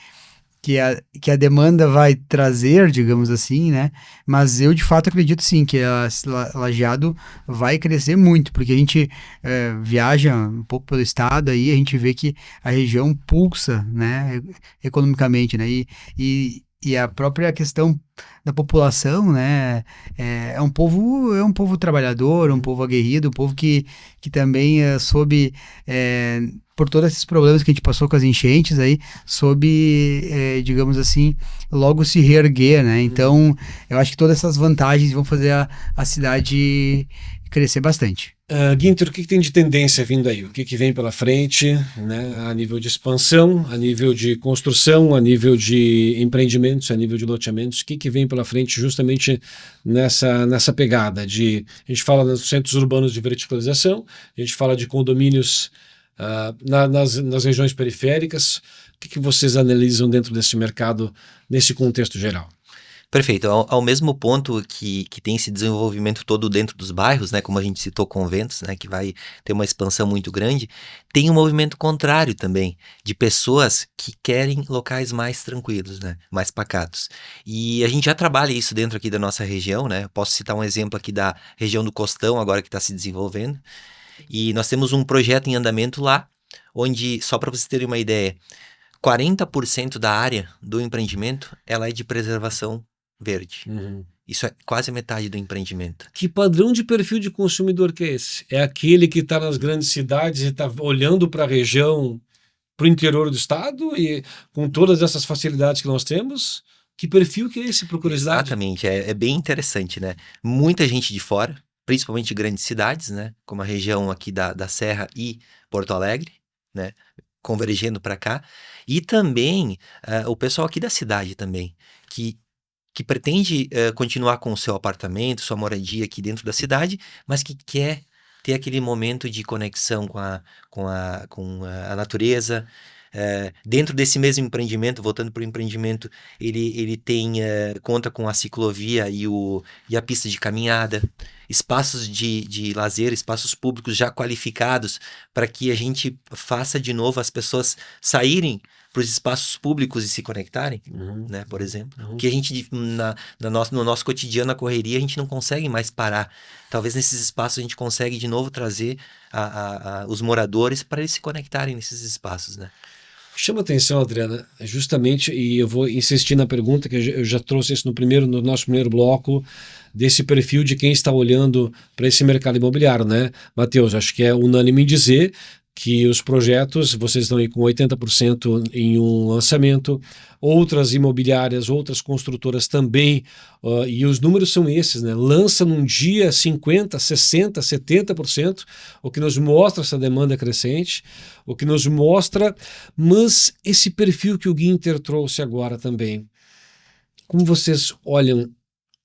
a demanda vai trazer, digamos assim, né, mas eu de fato acredito sim que a Lajeado vai crescer muito, porque a gente viaja um pouco pelo estado aí, a gente vê que a região pulsa, né, economicamente, né, e a própria questão da população, né, é um povo trabalhador, um povo aguerrido, um povo que também soube, por todos esses problemas que a gente passou com as enchentes aí, soube, digamos assim, logo se reerguer, né, então eu acho que todas essas vantagens vão fazer a cidade crescer bastante. Guinter, o que tem de tendência vindo aí? O que vem pela frente, né? A nível de expansão, a nível de construção, a nível de empreendimentos, a nível de loteamentos, o que vem pela frente justamente nessa pegada de... A gente fala dos centros urbanos de verticalização, a gente fala de condomínios nas regiões periféricas. O que vocês analisam dentro desse mercado, nesse contexto geral? Perfeito. Ao mesmo ponto que tem esse desenvolvimento todo dentro dos bairros, né, como a gente citou, conventos, né, que vai ter uma expansão muito grande, tem um movimento contrário também, de pessoas que querem locais mais tranquilos, né, mais pacatos. E a gente já trabalha isso dentro aqui da nossa região, né, eu posso citar um exemplo aqui da região do Costão, agora que está se desenvolvendo, e nós temos um projeto em andamento lá, onde, só para vocês terem uma ideia, 40% da área do empreendimento, ela é de preservação verde. Isso é quase metade do empreendimento. Que padrão de perfil de consumidor que é esse? É aquele que está nas grandes cidades e está olhando para a região, para o interior do estado e com todas essas facilidades que nós temos? Que perfil que é esse, por curiosidade? Exatamente, é bem interessante, né? Muita gente de fora, principalmente de grandes cidades, né? Como a região aqui da Serra e Porto Alegre, né? Convergendo para cá. E também o pessoal aqui da cidade também, que pretende continuar com o seu apartamento, sua moradia aqui dentro da cidade, mas que quer ter aquele momento de conexão com a natureza. Dentro desse mesmo empreendimento, voltando para o empreendimento, ele conta com a ciclovia e a pista de caminhada, espaços de lazer, espaços públicos já qualificados para que a gente faça de novo as pessoas saírem para os espaços públicos e se conectarem, né, por exemplo. Que a gente, no nosso cotidiano, na correria, a gente não consegue mais parar. Talvez nesses espaços a gente consegue de novo trazer os moradores para eles se conectarem nesses espaços, né. Chama atenção, Adriana, justamente, e eu vou insistir na pergunta, que eu já trouxe isso no nosso primeiro bloco, desse perfil de quem está olhando para esse mercado imobiliário, né? Matheus, acho que é unânime em dizer que os projetos, vocês estão aí com 80% em um lançamento, outras imobiliárias, outras construtoras também, e os números são esses, né? Lança num dia 50%, 60%, 70%, o que nos mostra essa demanda crescente, o que nos mostra, mas esse perfil que o Guinter trouxe agora também, como vocês olham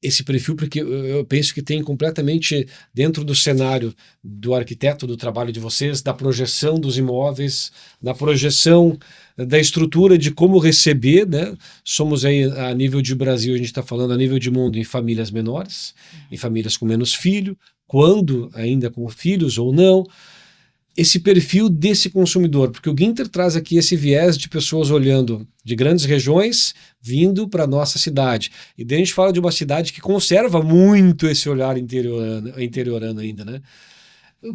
esse perfil, porque eu penso que tem completamente dentro do cenário do arquiteto, do trabalho de vocês, da projeção dos imóveis, da projeção da estrutura de como receber, né? Somos aí a nível de Brasil, a gente está falando a nível de mundo em famílias menores, em famílias com menos filho, quando ainda com filhos ou não, esse perfil desse consumidor, porque o Guinter traz aqui esse viés de pessoas olhando de grandes regiões vindo para a nossa cidade. E daí a gente fala de uma cidade que conserva muito esse olhar interiorano ainda, né?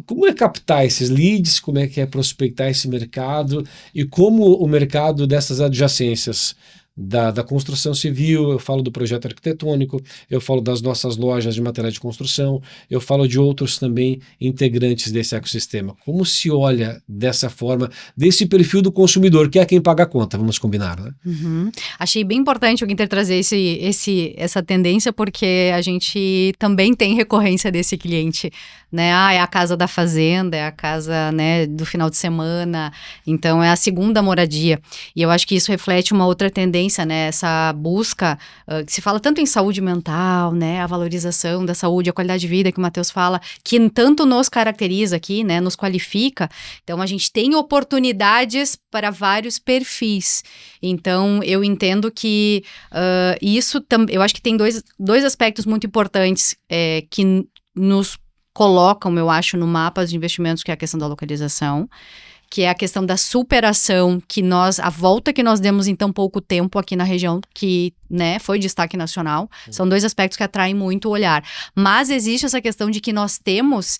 Como é captar esses leads, como é que é prospectar esse mercado e como o mercado dessas adjacências da construção civil, eu falo do projeto arquitetônico, eu falo das nossas lojas de materiais de construção, eu falo de outros também integrantes desse ecossistema. Como se olha dessa forma, desse perfil do consumidor, que é quem paga a conta, vamos combinar, né? Uhum. Achei bem importante o Guinter trazer essa tendência, porque a gente também tem recorrência desse cliente, né? Ah, é a casa da fazenda, é a casa, né, do final de semana, então é a segunda moradia. E eu acho que isso reflete uma outra tendência, né? Essa busca, que se fala tanto em saúde mental, né? A valorização da saúde, a qualidade de vida que o Matheus fala, que tanto nos caracteriza aqui, né? Nos qualifica. Então, a gente tem oportunidades para vários perfis. Então, eu entendo que eu acho que tem dois aspectos muito importantes que nos colocam, eu acho, no mapa de investimentos, que é a questão da localização, que é a questão da superação, a volta que nós demos em tão pouco tempo aqui na região, que, né, foi destaque nacional. São dois aspectos que atraem muito o olhar. Mas existe essa questão de que nós temos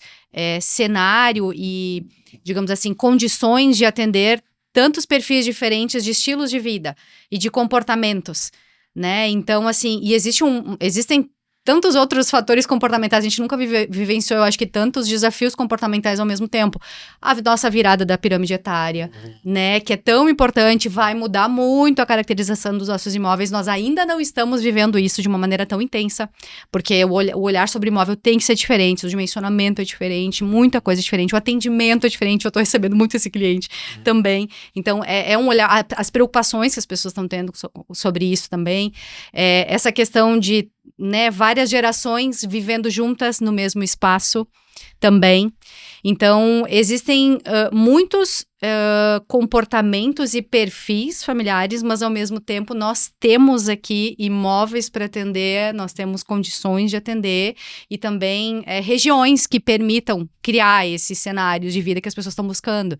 cenário e, digamos assim, condições de atender tantos perfis diferentes de estilos de vida e de comportamentos, né? Então, assim, e existem tantos outros fatores comportamentais, a gente nunca vivenciou, eu acho que tantos desafios comportamentais ao mesmo tempo. A nossa virada da pirâmide etária, né, que é tão importante, vai mudar muito a caracterização dos nossos imóveis. Nós ainda não estamos vivendo isso de uma maneira tão intensa, porque o olhar sobre imóvel tem que ser diferente, o dimensionamento é diferente, muita coisa é diferente, o atendimento é diferente, eu estou recebendo muito esse cliente também. Então, é um olhar, as preocupações que as pessoas estão tendo sobre isso também, essa questão de, né, várias gerações vivendo juntas no mesmo espaço também. Então, existem muitos comportamentos e perfis familiares, mas ao mesmo tempo nós temos aqui imóveis para atender, nós temos condições de atender e também regiões que permitam criar esses cenários de vida que as pessoas estão buscando.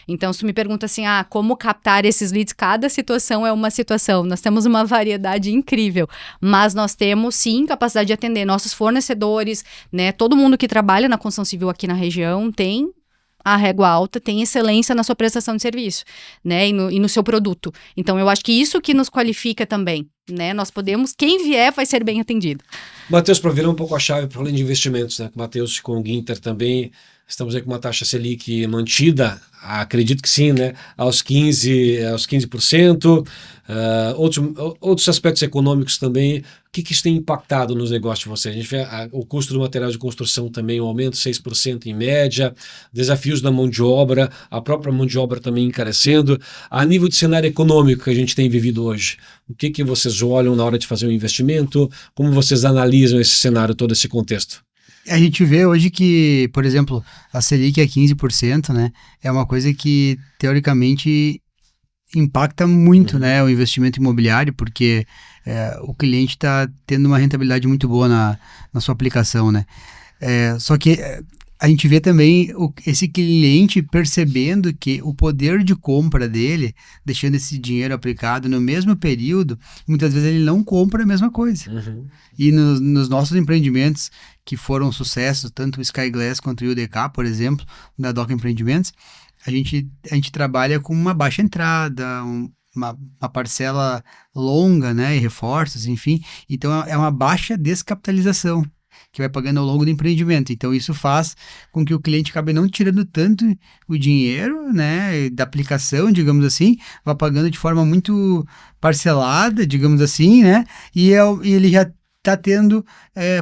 Então, se tu me pergunta assim, como captar esses leads, cada situação é uma situação. Nós temos uma variedade incrível, mas nós temos sim capacidade de atender nossos fornecedores, né? Todo mundo que trabalha na construção civil aqui na região tem a régua alta, tem excelência na sua prestação de serviço, né, e no seu produto. Então, eu acho que isso que nos qualifica também, né, nós podemos, quem vier vai ser bem atendido. Matheus, para virar um pouco a chave para além de investimentos, né, Matheus com o Guinter também, estamos aí com uma taxa Selic mantida, acredito que sim, né, aos 15%, outros aspectos econômicos também. O que isso tem impactado nos negócios de vocês? A gente vê o custo do material de construção também, um aumento 6% em média, desafios da mão de obra, a própria mão de obra também encarecendo. A nível de cenário econômico que a gente tem vivido hoje, o que vocês olham na hora de fazer um investimento? Como vocês analisam esse cenário, todo esse contexto? A gente vê hoje que, por exemplo, a Selic é 15%, né? É uma coisa que, teoricamente, impacta muito, né, o investimento imobiliário, porque o cliente está tendo uma rentabilidade muito boa na sua aplicação, né? Só que a gente vê também esse cliente percebendo que o poder de compra dele, deixando esse dinheiro aplicado no mesmo período, muitas vezes ele não compra a mesma coisa. E nos nossos empreendimentos que foram sucessos, tanto o Sky Glass quanto o UDK, por exemplo, da Doca Empreendimentos, a gente trabalha com uma baixa entrada, uma parcela longa, né, e reforços, enfim. Então, é uma baixa descapitalização que vai pagando ao longo do empreendimento. Então, isso faz com que o cliente acabe não tirando tanto o dinheiro, né, da aplicação, digamos assim, vá pagando de forma muito parcelada, digamos assim, né, e ele já está tendo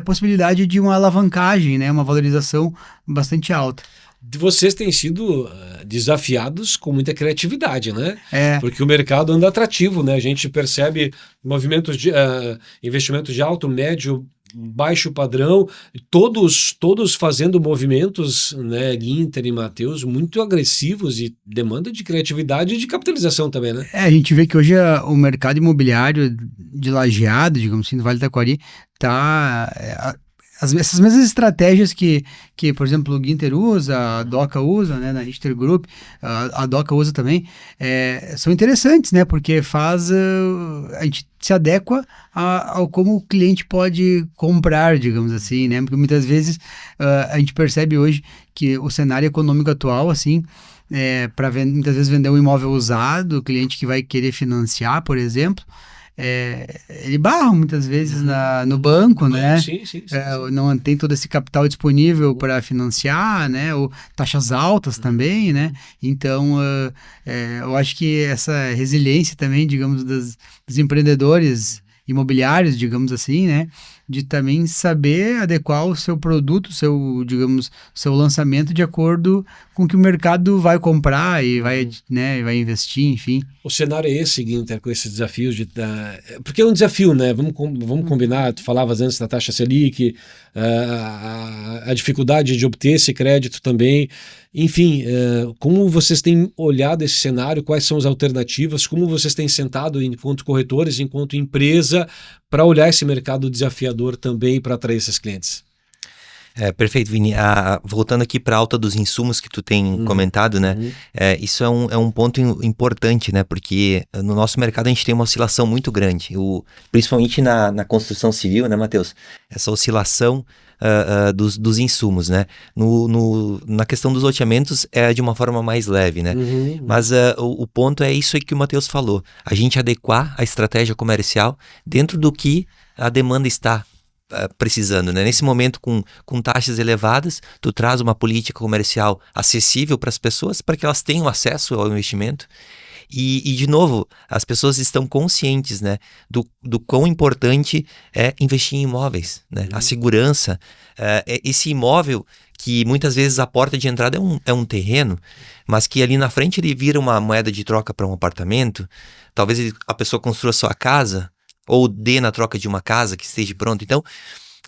possibilidade de uma alavancagem, né, uma valorização bastante alta. Vocês têm sido desafiados com muita criatividade, né? Porque o mercado anda atrativo, né? A gente percebe movimentos de investimentos de alto, médio, baixo padrão, todos fazendo movimentos, né, Guinter e Matheus, muito agressivos e demanda de criatividade e de capitalização também, né? A gente vê que hoje o mercado imobiliário de Lajeado, digamos assim, do Vale do Taquari, tá... essas mesmas estratégias que, por exemplo, o Guinter usa, a Doca usa, né, na Richter Group, a Doca usa também, são interessantes, né, porque a gente se adequa ao como o cliente pode comprar, digamos assim, né, porque muitas vezes a gente percebe hoje que o cenário econômico atual, assim, para muitas vezes vender um imóvel usado, o cliente que vai querer financiar, por exemplo, ele barra muitas vezes no banco, né? Sim. Não tem todo esse capital disponível para financiar, né? Ou taxas altas também, né? Então, eu acho que essa resiliência também, digamos, dos empreendedores imobiliários, digamos assim, né? De também saber adequar o seu produto, digamos, seu lançamento de acordo com o que o mercado vai comprar e vai, né, vai investir, enfim. O cenário é esse, Guinter, com esses desafios porque é um desafio, né? Vamos combinar, tu falavas antes da taxa Selic, a dificuldade de obter esse crédito também. Enfim, como vocês têm olhado esse cenário, quais são as alternativas, como vocês têm sentado enquanto corretores, enquanto empresa, para olhar esse mercado desafiador também para atrair esses clientes? Perfeito, Vini. Voltando aqui para a alta dos insumos que tu tem comentado, né? Isso é um ponto importante, né? Porque no nosso mercado a gente tem uma oscilação muito grande, principalmente na construção civil, né, Matheus? Essa oscilação dos insumos, né? Na questão dos loteamentos é de uma forma mais leve, né? Mas o ponto é isso aí que o Matheus falou. A gente adequar a estratégia comercial dentro do que a demanda está precisando, né? Nesse momento com taxas elevadas, tu traz uma política comercial acessível para as pessoas, para que elas tenham acesso ao investimento. E de novo, as pessoas estão conscientes, né, do quão importante é investir em imóveis, né? A segurança, esse imóvel que muitas vezes a porta de entrada é um terreno, mas que ali na frente ele vira uma moeda de troca para um apartamento. Talvez a pessoa construa sua casa ou dê na troca de uma casa que esteja pronta. Então,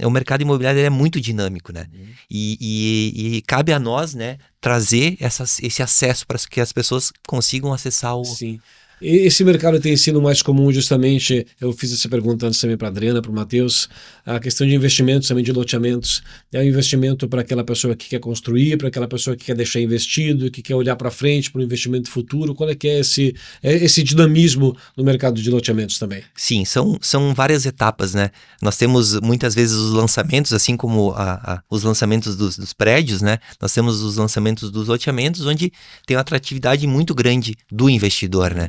o mercado imobiliário é muito dinâmico, né? E cabe a nós, né, trazer esse acesso para que as pessoas consigam acessar o... Sim. Esse mercado tem sido mais comum justamente, eu fiz essa pergunta antes também para a Adriana, para o Matheus, a questão de investimentos, também de loteamentos, é um investimento para aquela pessoa que quer construir, para aquela pessoa que quer deixar investido, que quer olhar para frente, para o investimento futuro. Qual é que é esse dinamismo no mercado de loteamentos também? Sim, são várias etapas, né? Nós temos muitas vezes os lançamentos, assim como os lançamentos dos prédios, né? Nós temos os lançamentos dos loteamentos, onde tem uma atratividade muito grande do investidor, né?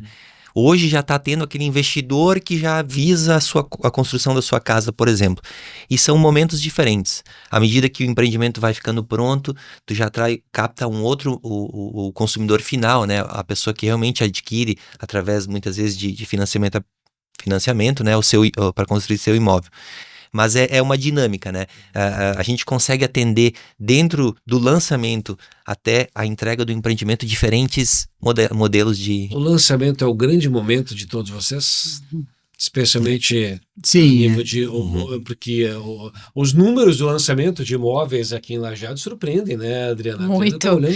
Hoje já está tendo aquele investidor que já visa a construção da sua casa, por exemplo. E são momentos diferentes. À medida que o empreendimento vai ficando pronto, tu já capta um outro, o consumidor final, né? A pessoa que realmente adquire através, muitas vezes, de financiamento, né? Para construir seu imóvel. Mas é uma dinâmica, né? A gente consegue atender dentro do lançamento até a entrega do empreendimento diferentes modelos de... O lançamento é o grande momento de todos vocês? Especialmente Sim, nível de... Porque os números do lançamento de imóveis aqui em Lajeado surpreendem, né, Adriana? Muito. Tá olhando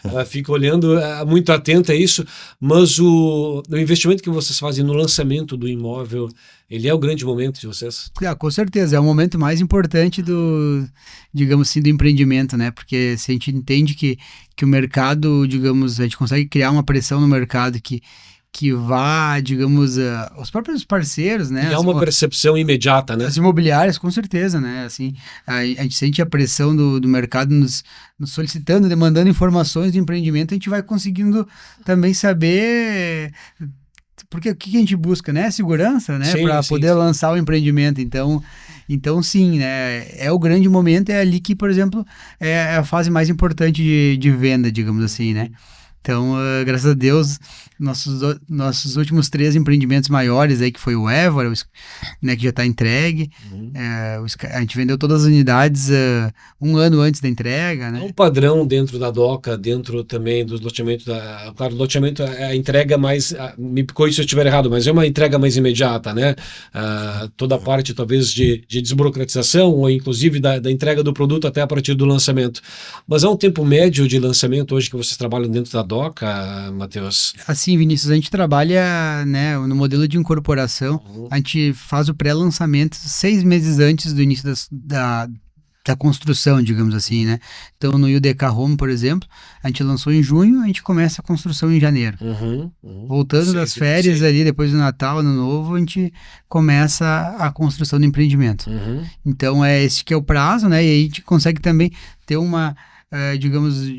ela fica olhando muito atenta a isso, mas o investimento que vocês fazem no lançamento do imóvel, ele é o grande momento de vocês? com certeza, é o momento mais importante digamos assim, do empreendimento, né? Porque se a gente entende que o mercado, digamos, a gente consegue criar uma pressão no mercado que vá, digamos, os próprios parceiros, né? E há uma percepção imediata, né? As imobiliárias, com certeza, né? Assim, a gente sente a pressão do mercado nos solicitando, demandando informações do empreendimento, a gente vai conseguindo também saber... Porque o que a gente busca, né? Segurança, né? Para poder lançar o empreendimento. Então, sim, né? É o grande momento, é ali que, por exemplo, é a fase mais importante de venda, digamos assim, né? Então, graças a Deus, nossos últimos 3 empreendimentos maiores aí, que foi o Évora, né, que já está entregue. A gente vendeu todas as unidades 1 ano antes da entrega, né? É um padrão dentro da DOCA, dentro também dos loteamentos. Claro, o loteamento é a entrega mais... me corrija se eu estiver errado, mas é uma entrega mais imediata, né? Toda a parte, talvez, de desburocratização, ou inclusive da entrega do produto até a partir do lançamento. Mas há um tempo médio de lançamento hoje que vocês trabalham dentro da DOCA, Matheus? Assim, Vinícius, a gente trabalha, né, no modelo de incorporação. A gente faz o pré-lançamento 6 meses antes do início da construção, digamos assim, né? Então, no UDK Home, por exemplo, a gente lançou em junho, a gente começa a construção em janeiro. Voltando das férias ali, depois do Natal, Ano Novo, a gente começa a construção do empreendimento. Então, esse que é o prazo, né? E aí a gente consegue também ter uma, digamos...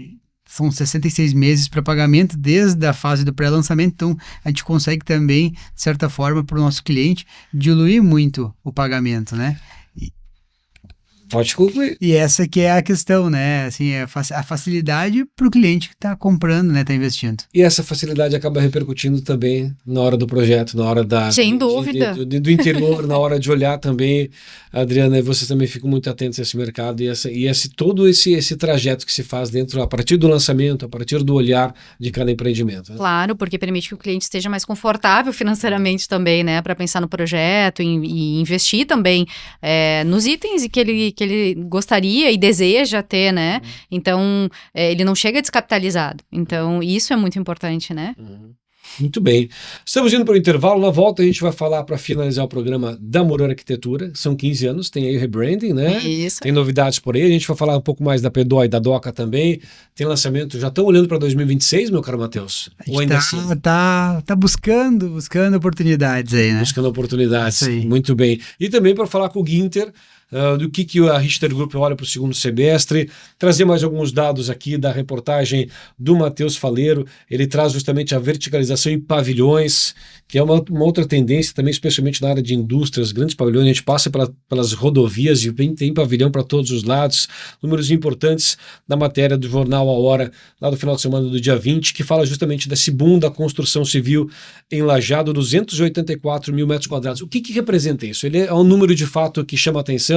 são 66 meses para pagamento desde a fase do pré-lançamento, então a gente consegue também, de certa forma, para o nosso cliente, diluir muito o pagamento, né? Pode concluir. E essa que é a questão, né? Assim, a facilidade para o cliente que está comprando, né? Está investindo. E essa facilidade acaba repercutindo também na hora do projeto, na hora Sem dúvida. do interior, na hora de olhar também. Adriana, vocês também ficam muito atentos a esse mercado e todo esse trajeto que se faz dentro, a partir do lançamento, a partir do olhar de cada empreendimento. Né? Claro, porque permite que o cliente esteja mais confortável financeiramente também, né? Para pensar no projeto e investir também nos itens que ele gostaria e deseja ter, né? Então, ele não chega descapitalizado. Então, isso é muito importante, né? Muito bem. Estamos indo para o intervalo. Na volta a gente vai falar, para finalizar o programa, da Moura Arquitetura. São 15 anos, tem aí o rebranding, né? Isso. Tem novidades por aí. A gente vai falar um pouco mais da Pedó e da Doca também. Tem lançamento. Já estão olhando para 2026, meu caro Matheus? Ou ainda assim? Tá buscando oportunidades aí, né? Buscando oportunidades. Isso aí. Muito bem. E também para falar com o Ginter, do que a Richter Group olha para o segundo semestre, trazer mais alguns dados aqui da reportagem do Matheus Faleiro. Ele traz justamente a verticalização em pavilhões, que é uma outra tendência também, especialmente na área de indústrias, grandes pavilhões. A gente passa pelas rodovias e tem pavilhão para todos os lados. Números importantes da matéria do jornal A Hora, lá do final de semana do dia 20, que fala justamente desse boom da construção civil em Lajeado, 284 mil metros quadrados. O que representa isso? Ele é um número de fato que chama atenção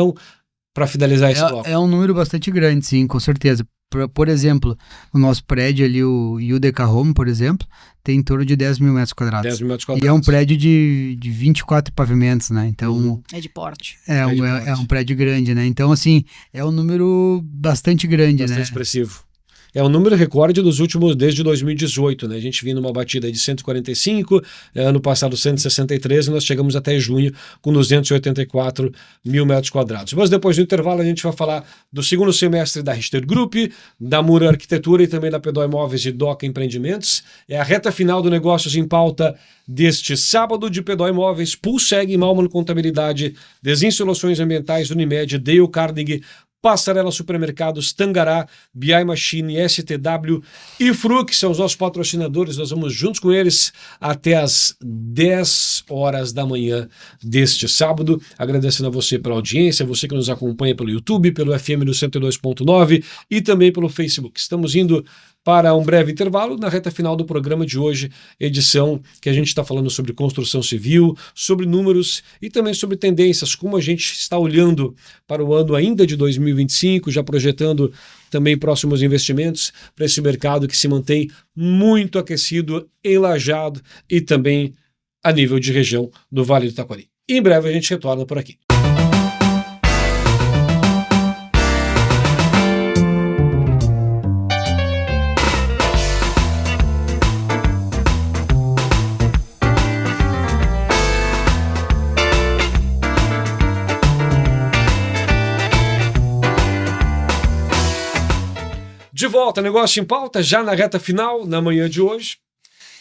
para finalizar esse bloco. É um número bastante grande, sim, com certeza. Por exemplo, o nosso prédio ali, o UDK Home, por exemplo, tem em torno de 10 mil metros quadrados. 10 mil metros quadrados. E é um prédio de 24 pavimentos, né? Então, É de porte. é um prédio grande, né? Então, assim, é um número bastante grande, Bastante né? expressivo. É um número recorde dos últimos, desde 2018, né? A gente vinha numa batida de 145, ano passado 163, e nós chegamos até junho com 284 mil metros quadrados. Mas depois do intervalo a gente vai falar do segundo semestre da Richter Group, da Moura Arquitetura e também da Pedó Imóveis e Doca Empreendimentos. É a reta final do Negócios em Pauta deste sábado de Pedó Imóveis, Pulseg, Malman Contabilidade, Desinsolações Ambientais, Unimed, Dale Carnegie, Passarela Supermercados, Tangará, BI Machine, STW e Fru, que são os nossos patrocinadores. Nós vamos juntos com eles até as 10 horas da manhã deste sábado. Agradecendo a você pela audiência, você que nos acompanha pelo YouTube, pelo FM no 102.9 e também pelo Facebook. Estamos indo para um breve intervalo na reta final do programa de hoje, edição que a gente está falando sobre construção civil, sobre números e também sobre tendências, como a gente está olhando para o ano ainda de 2025, já projetando também próximos investimentos para esse mercado que se mantém muito aquecido, enlajado e também a nível de região do Vale do Taquari. Em breve a gente retorna por aqui. De volta, Negócio em Pauta, já na reta final, na manhã de hoje.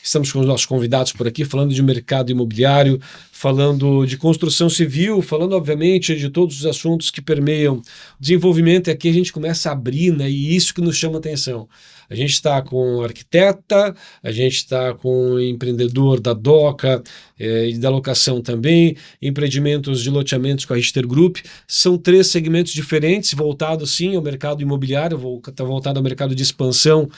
Estamos com os nossos convidados por aqui, falando de mercado imobiliário, falando de construção civil, falando, obviamente, de todos os assuntos que permeiam o desenvolvimento. E aqui a gente começa a abrir, né? E isso que nos chama atenção. A gente está com arquiteta, a gente está com o empreendedor da Doca e da locação também, empreendimentos de loteamentos com a Richter Group. São 3 segmentos diferentes, voltados sim ao mercado imobiliário, voltado ao mercado de expansão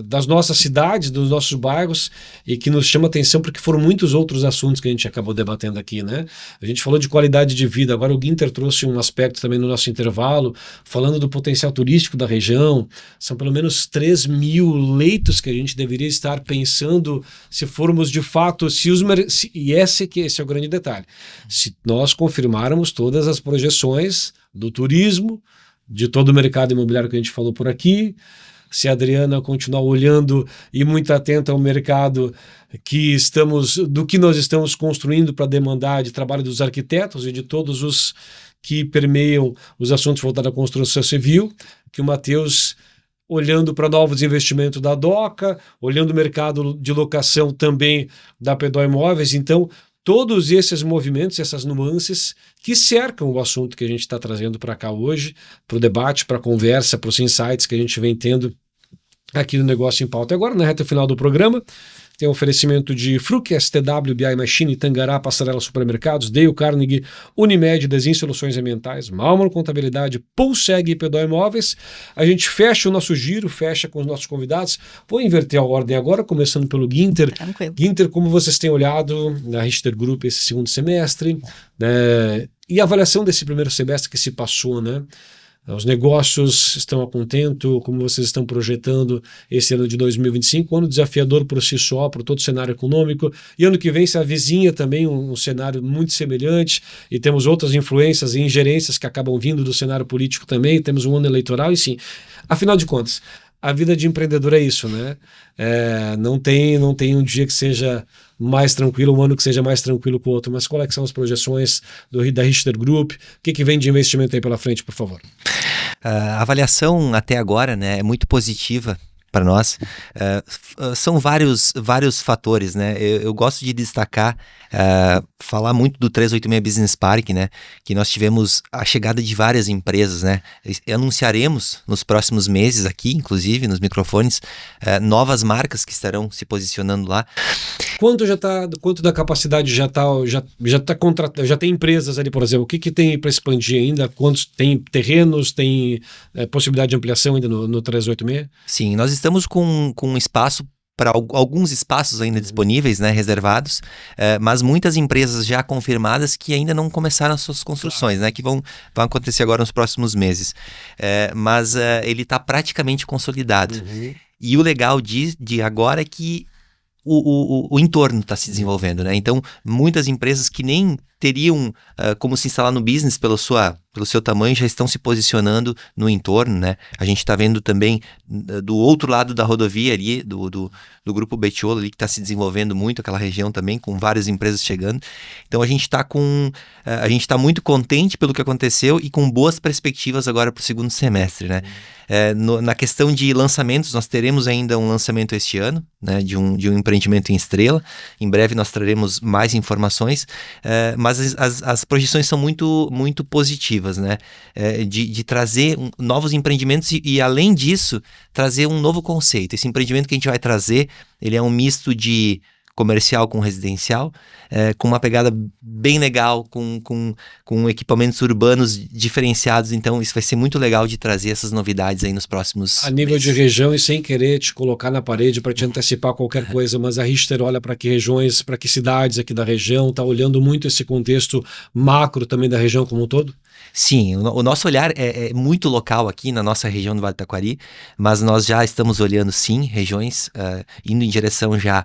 das nossas cidades, dos nossos bairros, e que nos chama atenção porque foram muitos outros assuntos que a gente acabou debatendo aqui, né? A gente falou de qualidade de vida, agora o Ginter trouxe um aspecto também no nosso intervalo, falando do potencial turístico da região. São pelo menos 3 mil leitos que a gente deveria estar pensando se formos de fato, e esse é o grande detalhe, se nós confirmarmos todas as projeções do turismo, de todo o mercado imobiliário que a gente falou por aqui, se a Adriana continuar olhando e muito atenta ao mercado do que nós estamos construindo para demandar de trabalho dos arquitetos e de todos os que permeiam os assuntos voltados à construção civil, que o Matheus, olhando para novos investimentos da Doca, olhando o mercado de locação também da Pedó Imóveis, então todos esses movimentos, essas nuances que cercam o assunto que a gente está trazendo para cá hoje, para o debate, para a conversa, para os insights que a gente vem tendo aqui no Negócio em Pauta. Agora, na reta final do programa, tem um oferecimento de Fruc, STW, BI Machine, Tangará, Passarela Supermercados, Dale Carnegie, Unimed, Desenho Soluções Ambientais, Malman Contabilidade, Pulseg e Pedó Imóveis. A gente fecha o nosso giro, fecha com os nossos convidados. Vou inverter a ordem agora, começando pelo Ginter. Tranquilo. Ginter, como vocês têm olhado na Richter Group esse segundo semestre, né? E a avaliação desse primeiro semestre que se passou, né? Os negócios estão a contento, como vocês estão projetando esse ano de 2025, um ano desafiador por si só, por todo o cenário econômico, e ano que vem se avizinha também um cenário muito semelhante, e temos outras influências e ingerências que acabam vindo do cenário político também, temos um ano eleitoral, e sim, afinal de contas, a vida de empreendedor é isso, né? Não tem um dia que seja mais tranquilo, um ano que seja mais tranquilo que o outro, mas quais são as projeções da Richter Group? O que vem de investimento aí pela frente, por favor? A avaliação até agora, né, é muito positiva para nós. São vários fatores, né? Eu gosto de destacar, falar muito do 386 Business Park, né? Que nós tivemos a chegada de várias empresas, né? Anunciaremos nos próximos meses aqui, inclusive nos microfones, novas marcas que estarão se posicionando lá. Quanto da capacidade já tem empresas ali, por exemplo? O que tem para expandir ainda? Quantos tem terrenos? Tem possibilidade de ampliação ainda no 386? Sim, nós estamos com espaço para alguns espaços ainda disponíveis, né, reservados, mas muitas empresas já confirmadas que ainda não começaram as suas construções, né, que vão acontecer agora nos próximos meses. Mas ele está praticamente consolidado. Uhum. E o legal de agora é que o entorno está se desenvolvendo, né? Então, muitas empresas que nem teriam como se instalar no business pelo seu tamanho já estão se posicionando no entorno, né? A gente está vendo também do outro lado da rodovia ali, do Grupo Bettiolo ali, que está se desenvolvendo muito, aquela região também, com várias empresas chegando. Então, a gente está muito contente pelo que aconteceu e com boas perspectivas agora para o segundo semestre, né? Na questão de lançamentos, nós teremos ainda um lançamento este ano, né, de um empreendimento em Estrela. Em breve nós traremos mais informações, mas as projeções são muito, muito positivas, né? De trazer novos empreendimentos e, além disso, trazer um novo conceito. Esse empreendimento que a gente vai trazer, ele é um misto de comercial com residencial, com uma pegada bem legal, com equipamentos urbanos diferenciados. Então isso vai ser muito legal de trazer essas novidades aí nos próximos A nível meses. de região, e sem querer te colocar na parede para te antecipar qualquer coisa, mas a Richter olha para que regiões, para que cidades aqui da região, está olhando muito esse contexto macro também da região como um todo? Sim, o nosso olhar é muito local aqui na nossa região do Vale do Taquari, mas nós já estamos olhando sim regiões, indo em direção já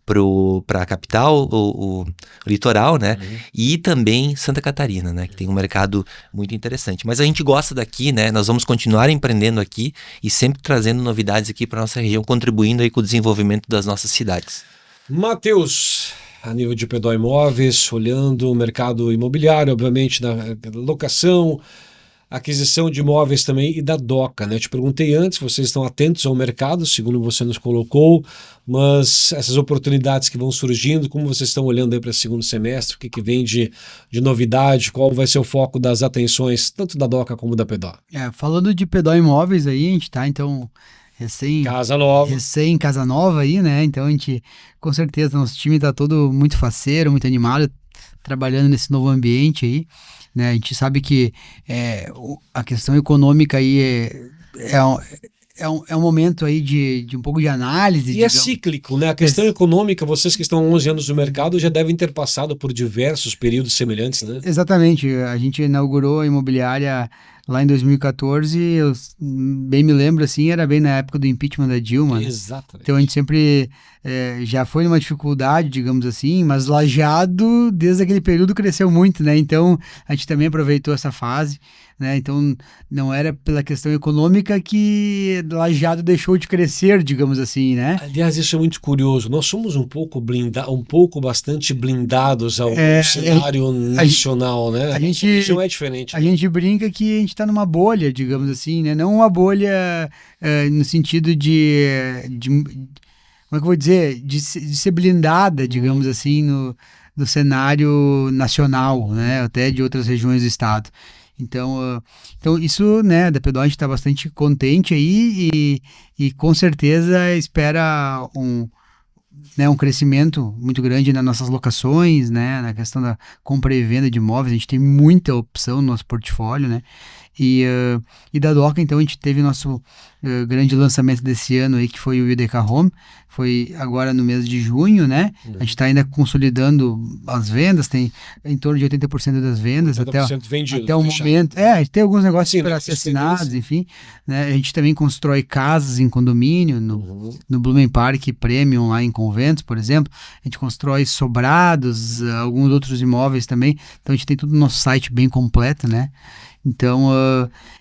para a capital, o litoral, né? Uhum. E também Santa Catarina, né? Que tem um mercado muito interessante. Mas a gente gosta daqui, né? Nós vamos continuar empreendendo aqui e sempre trazendo novidades aqui para nossa região, contribuindo aí com o desenvolvimento das nossas cidades. Matheus, a nível de Pedó Imóveis, olhando o mercado imobiliário, obviamente, da locação, aquisição de imóveis também e da DOCA, né? Eu te perguntei antes, vocês estão atentos ao mercado, segundo você nos colocou, mas essas oportunidades que vão surgindo, como vocês estão olhando aí para o segundo semestre, o que vem de novidade, qual vai ser o foco das atenções, tanto da DOCA como da Pedó? Falando de Pedó Imóveis aí, a gente tá, então, Casa nova. recém casa nova aí, né? Então a gente, com certeza, nosso time tá todo muito faceiro, muito animado, trabalhando nesse novo ambiente aí, né? A gente sabe que a questão econômica aí é um momento aí de um pouco de análise. E é cíclico, né? A questão econômica, vocês que estão há 11 anos no mercado já devem ter passado por diversos períodos semelhantes, né? Exatamente, a gente inaugurou a imobiliária lá em 2014, eu bem me lembro assim, era bem na época do impeachment da Dilma, né? Exatamente. Então a gente sempre já foi numa dificuldade, digamos assim, mas Lajeado desde aquele período cresceu muito, né? Então a gente também aproveitou essa fase, né? Então não era pela questão econômica que Lajeado deixou de crescer, digamos assim, né? Aliás, isso é muito curioso. Nós somos bastante blindados ao cenário nacional, né? A gente não é diferente. A gente brinca que a gente está numa bolha, digamos assim, né? Não uma bolha no sentido de como é que eu vou dizer? De ser blindada, digamos assim, no cenário nacional, né? Até de outras regiões do estado. Então, isso, né, da P2 a gente está bastante contente aí e com certeza espera um crescimento muito grande nas nossas locações, né, na questão da compra e venda de imóveis. A gente tem muita opção no nosso portfólio, né, e da Doca, então, a gente teve nosso grande lançamento desse ano aí, que foi o UDK Home, foi agora no mês de junho, né, a gente está ainda consolidando as vendas, tem em torno de 80% das vendas, 80% vendido, até o fechado. momento, a gente tem alguns negócios Sim, para né, ser assinados, enfim, né, a gente também constrói casas em condomínio, no Blumen Park Premium, lá em Conventos, por exemplo, a gente constrói sobrados, alguns outros imóveis também, então a gente tem tudo no nosso site bem completo, né, então,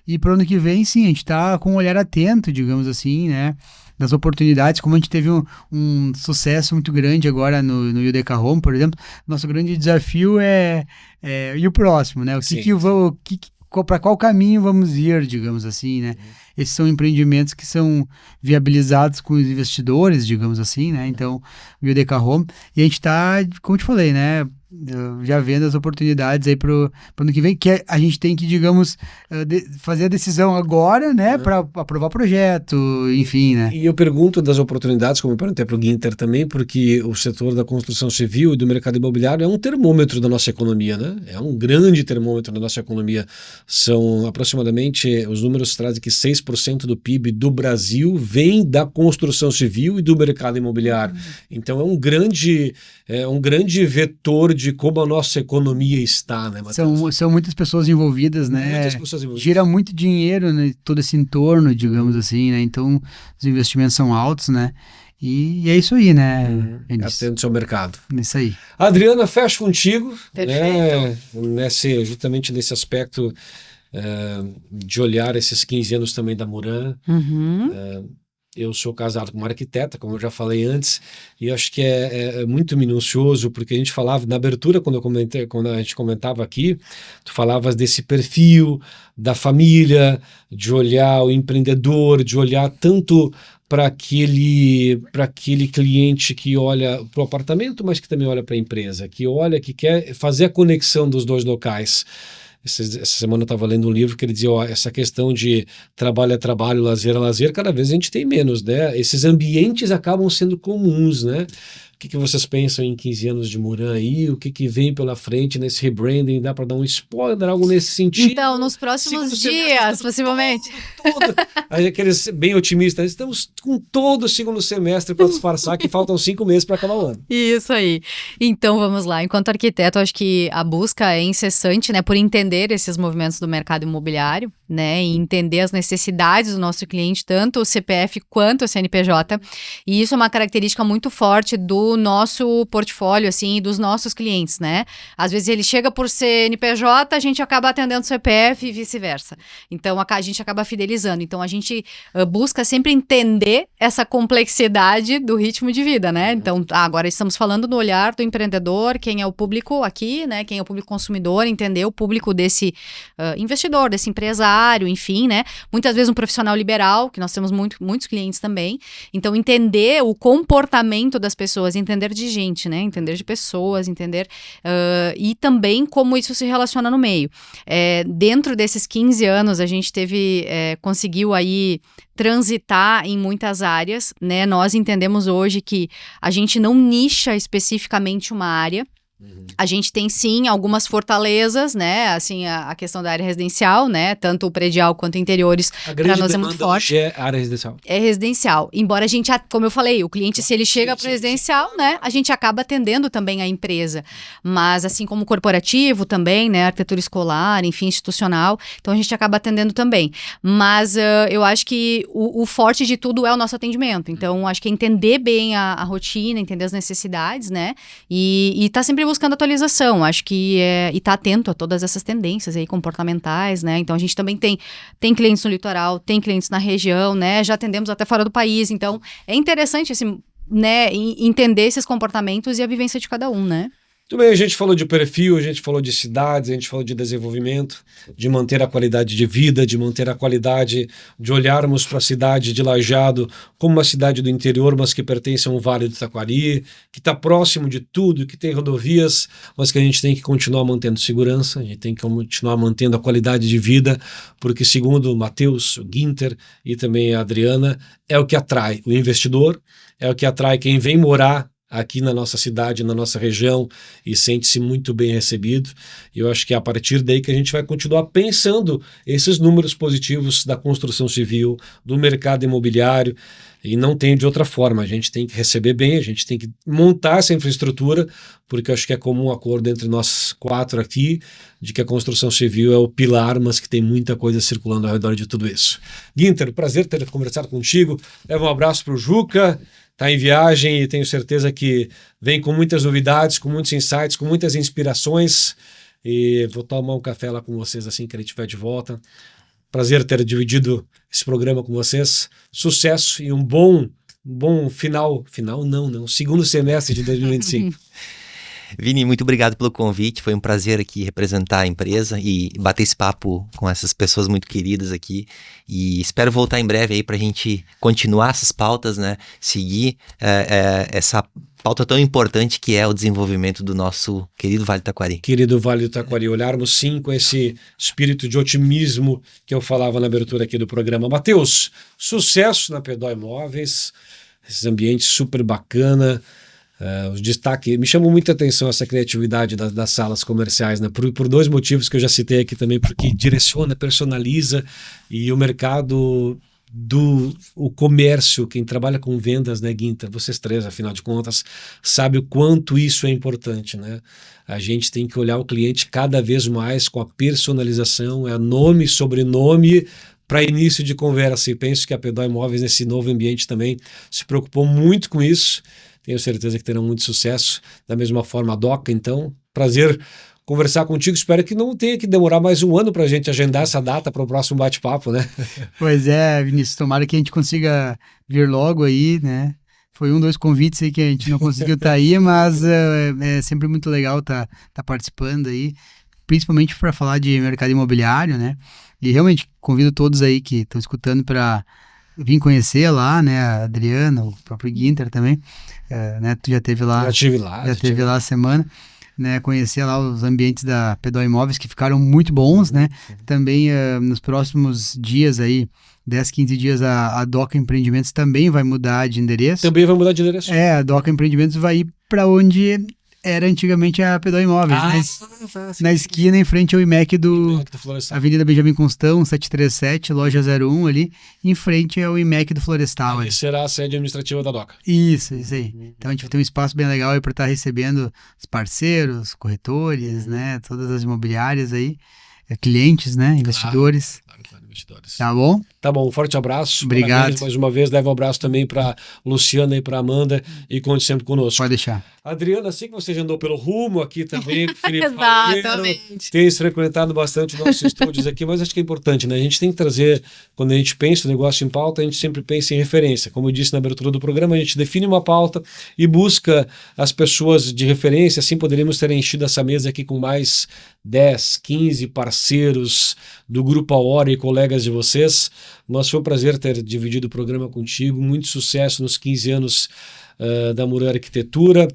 e para o ano que vem, sim, a gente está com um olhar atento, digamos assim, né, das oportunidades, como a gente teve um sucesso muito grande agora no UDK Home, por exemplo, nosso grande desafio é e o próximo, né, para qual caminho vamos ir, digamos assim, né, esses são empreendimentos que são viabilizados com os investidores, digamos assim, né, então, o UDK Home, e a gente está, como eu te falei, né, já vendo as oportunidades aí pro ano que vem, que a gente tem que, digamos, fazer a decisão agora, né, para aprovar o projeto, enfim, né. E eu pergunto das oportunidades, como eu perguntei para o Guinter também, porque o setor da construção civil e do mercado imobiliário é um termômetro da nossa economia, né? É um grande termômetro da nossa economia. São aproximadamente, os números trazem que 6% do PIB do Brasil vem da construção civil e do mercado imobiliário. Então é um grande vetor de como a nossa economia está, né, Matheus? São muitas pessoas envolvidas, né? Muitas pessoas envolvidas. Gira muito dinheiro, né? Todo esse entorno, digamos assim, né? Então, os investimentos são altos, né? E é isso aí, né? Atento ao mercado. Isso aí. Adriana, fecho contigo. Perfeito. Né, justamente nesse aspecto de olhar esses 15 anos também da Muran. Eu sou casado com uma arquiteta, como eu já falei antes, e acho que é muito minucioso, porque a gente falava, na abertura, quando a gente comentava aqui, tu falavas desse perfil da família, de olhar o empreendedor, de olhar tanto para aquele cliente que olha para o apartamento, mas que também olha para a empresa, que olha, que quer fazer a conexão dos dois locais. Essa semana eu estava lendo um livro que ele dizia, essa questão de trabalho é trabalho, lazer é lazer, cada vez a gente tem menos, né? Esses ambientes acabam sendo comuns, né? O que vocês pensam em 15 anos de Muran aí? O que vem pela frente nesse rebranding? Dá para dar um spoiler, algo nesse sentido? Então, nos próximos dias, possivelmente. Aí aqueles bem otimistas, estamos com todo o segundo semestre para disfarçar que faltam 5 meses para acabar o ano. Isso aí. Então, vamos lá. Enquanto arquiteto, acho que a busca é incessante, né, por entender esses movimentos do mercado imobiliário, né, e entender as necessidades do nosso cliente, tanto o CPF quanto o CNPJ. E isso é uma característica muito forte do nosso portfólio, assim, e dos nossos clientes, né? Às vezes ele chega por CNPJ, a gente acaba atendendo o CPF e vice-versa. Então, a gente acaba fidelizando. Então, a gente busca sempre entender essa complexidade do ritmo de vida, né? Então, agora estamos falando no olhar do empreendedor, quem é o público aqui, né? Quem é o público consumidor, entender o público desse investidor, desse empresário, enfim, né? Muitas vezes um profissional liberal, que nós temos muitos clientes também. Então, entender o comportamento das pessoas, entender de gente, né? Entender de pessoas, entender e também como isso se relaciona no meio. Dentro desses 15 anos, a gente conseguiu aí transitar em muitas áreas, né? Nós entendemos hoje que a gente não nicha especificamente uma área. A gente tem, sim, algumas fortalezas, né, assim, a questão da área residencial, né, tanto o predial quanto interiores, para nós é muito forte. É área residencial. É residencial, embora a gente, como eu falei, o cliente, se ele chega para o residencial, né, a gente acaba atendendo também a empresa, mas assim como corporativo também, né, arquitetura escolar, enfim, institucional, então a gente acaba atendendo também, mas eu acho que o forte de tudo é o nosso atendimento, então acho que é entender bem a rotina, entender as necessidades, né, e tá sempre buscando atualização, acho que e tá atento a todas essas tendências aí comportamentais, né, então a gente também tem clientes no litoral, tem clientes na região, né, já atendemos até fora do país, então é interessante, assim, né, entender esses comportamentos e a vivência de cada um, né. Muito bem, a gente falou de perfil, a gente falou de cidades, a gente falou de desenvolvimento, de manter a qualidade de vida, de manter a qualidade de olharmos para a cidade de Lajeado como uma cidade do interior, mas que pertence a um vale do Taquari, que está próximo de tudo, que tem rodovias, mas que a gente tem que continuar mantendo segurança, a gente tem que continuar mantendo a qualidade de vida, porque segundo o Matheus, o Ginter e também a Adriana, é o que atrai o investidor, é o que atrai quem vem morar aqui na nossa cidade, na nossa região, e sente-se muito bem recebido. E eu acho que é a partir daí que a gente vai continuar pensando esses números positivos da construção civil, do mercado imobiliário, e não tem de outra forma. A gente tem que receber bem, a gente tem que montar essa infraestrutura, porque eu acho que é comum acordo entre nós 4 aqui, de que a construção civil é o pilar, mas que tem muita coisa circulando ao redor de tudo isso. Ginter, prazer ter conversado contigo. Leva um abraço para o Juca, está em viagem e tenho certeza que vem com muitas novidades, com muitos insights, com muitas inspirações, e vou tomar um café lá com vocês assim que ele estiver de volta. Prazer ter dividido esse programa com vocês. Sucesso e um bom segundo semestre de 2025. Vini, muito obrigado pelo convite, foi um prazer aqui representar a empresa e bater esse papo com essas pessoas muito queridas aqui, e espero voltar em breve aí pra gente continuar essas pautas, né, seguir essa pauta tão importante que é o desenvolvimento do nosso querido Vale do Taquari. Querido Vale do Taquari, olharmos sim com esse espírito de otimismo que eu falava na abertura aqui do programa. Matheus, sucesso na Pedó Imóveis, esses ambientes super bacana. Os destaques, me chamou muita atenção essa criatividade das salas comerciais, né? Por 2 motivos que eu já citei aqui também, porque direciona, personaliza, e o mercado o comércio, quem trabalha com vendas, né, Ginter, vocês 3, afinal de contas, sabe o quanto isso é importante, né? A gente tem que olhar o cliente cada vez mais com a personalização, é nome, sobrenome, para início de conversa, e penso que a Pedó Imóveis nesse novo ambiente também se preocupou muito com isso. Tenho certeza que terão muito sucesso. Da mesma forma, a Doca, então. Prazer conversar contigo. Espero que não tenha que demorar mais um ano para a gente agendar essa data para o próximo bate-papo, né? Pois é, Vinícius, tomara que a gente consiga vir logo aí, né? Foi 2 convites aí que a gente não conseguiu estar aí, mas é sempre muito legal tá participando aí, principalmente para falar de mercado imobiliário, né? E realmente convido todos aí que estão escutando para vim conhecer lá, né, a Adriana, o próprio Ginter também, né, tu já teve lá, já teve lá a semana, né, conhecer lá os ambientes da Pedó Imóveis que ficaram muito bons, né, também nos próximos dias aí, 10, 15 dias, a Doca Empreendimentos também vai mudar de endereço. Também vai mudar de endereço. A Doca Empreendimentos vai ir para onde era antigamente a Pedó Imóveis, na esquina em frente ao IMEC do Avenida Benjamin Constant, 737, loja 01 ali, em frente ao IMEC do Florestal. Ali será a sede administrativa da Doca. Isso aí. Então a gente vai ter um espaço bem legal aí para estar recebendo os parceiros, corretores, né, todas as imobiliárias aí, clientes, né, investidores. Claro, investidores. Tá bom? Tá bom, um forte abraço. Obrigado. Parabéns mais uma vez, leva um abraço também para Luciana e para Amanda, e conte sempre conosco. Pode deixar. Adriana, assim que você já andou pelo rumo aqui também, Felipe Exatamente. tem frequentado bastante nossos estúdios aqui, mas acho que é importante, né? A gente tem que trazer, quando a gente pensa o negócio em pauta, a gente sempre pensa em referência. Como eu disse na abertura do programa, a gente define uma pauta e busca as pessoas de referência, assim poderíamos ter enchido essa mesa aqui com mais 10, 15 parceiros do Grupo A Hora e colegas de vocês. Mas foi um prazer ter dividido o programa contigo, muito sucesso nos 15 anos da Murano Arquitetura.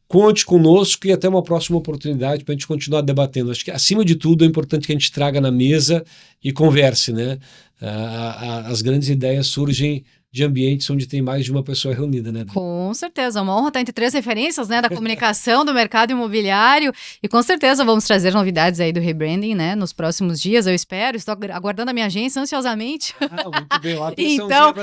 Conte conosco e até uma próxima oportunidade para a gente continuar debatendo. Acho que, acima de tudo, é importante que a gente traga na mesa e converse, né? As grandes ideias surgem de ambientes onde tem mais de uma pessoa reunida, né? Com certeza, uma honra estar entre 3 referências, né, da comunicação, do mercado imobiliário, e com certeza vamos trazer novidades aí do rebranding, né, nos próximos dias, eu espero, estou aguardando a minha agência ansiosamente. Muito bem, lá então,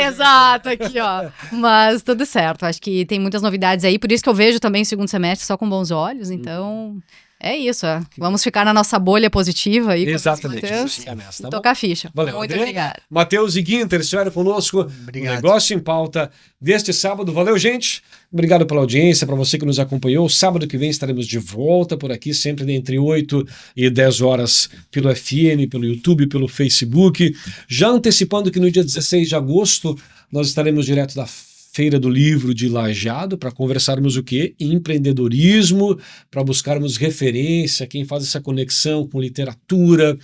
exato, aqui ó, mas tudo certo, acho que tem muitas novidades aí, por isso que eu vejo também o segundo semestre só com bons olhos, então... É isso, vamos ficar na nossa bolha positiva aí. Exatamente. E tocar a ficha. Valeu, muito Adriana. obrigada. Matheus e Ginter estiveram conosco. Obrigado. Negócio em Pauta deste sábado. Valeu, gente. Obrigado pela audiência, para você que nos acompanhou. Sábado que vem estaremos de volta por aqui, sempre entre 8 e 10 horas pelo FM, pelo YouTube, pelo Facebook. Já antecipando que no dia 16 de agosto nós estaremos direto da Feira do Livro de Lajeado para conversarmos o quê? Empreendedorismo, para buscarmos referência, quem faz essa conexão com literatura,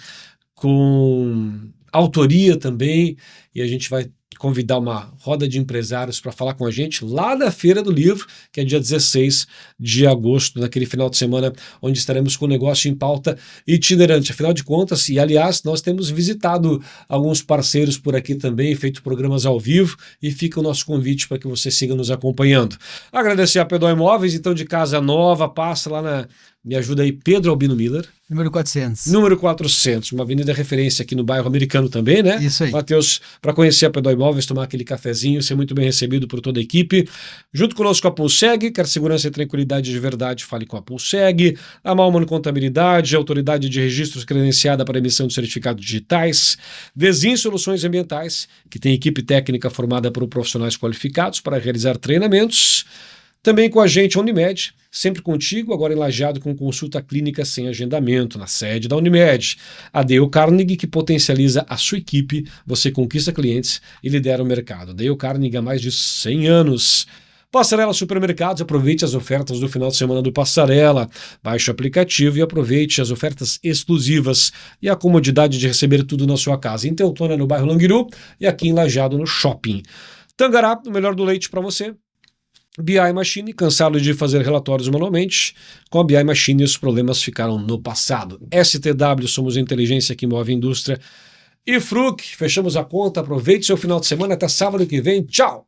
com autoria também, e a gente vai convidar uma roda de empresários para falar com a gente lá da Feira do Livro, que é dia 16 de agosto, naquele final de semana, onde estaremos com o negócio em pauta itinerante. Afinal de contas, e aliás, nós temos visitado alguns parceiros por aqui também, feito programas ao vivo, e fica o nosso convite para que você siga nos acompanhando. Agradecer a P2 Imóveis, então, de casa nova, passa lá na... Me ajuda aí, Pedro Albino Miller. Número 400. Número 400, uma avenida referência aqui no bairro Americano também, né? Isso aí. Matheus, para conhecer a P2 Imóveis, tomar aquele cafezinho, ser muito bem recebido por toda a equipe. Junto conosco a Pulseg, quer segurança e tranquilidade de verdade, fale com a Pulseg. A Malman Contabilidade, autoridade de registros credenciada para emissão de certificados digitais. Desim Soluções Ambientais, que tem equipe técnica formada por profissionais qualificados para realizar treinamentos. Também com a gente a Unimed, sempre contigo, agora em Lajeado com consulta clínica sem agendamento, na sede da Unimed. A Dale Carnegie, que potencializa a sua equipe, você conquista clientes e lidera o mercado. Dale Carnegie há mais de 100 anos. Passarela Supermercados, aproveite as ofertas do final de semana do Passarela. Baixe o aplicativo e aproveite as ofertas exclusivas e a comodidade de receber tudo na sua casa. Em Teutônia, no bairro Languiru, e aqui em Lajeado, no shopping. Tangará, o melhor do leite para você. BI Machine, cansado de fazer relatórios manualmente, com a BI Machine os problemas ficaram no passado. STW, somos a inteligência que move a indústria. E Fruc, fechamos a conta, aproveite seu final de semana, até sábado que vem, tchau!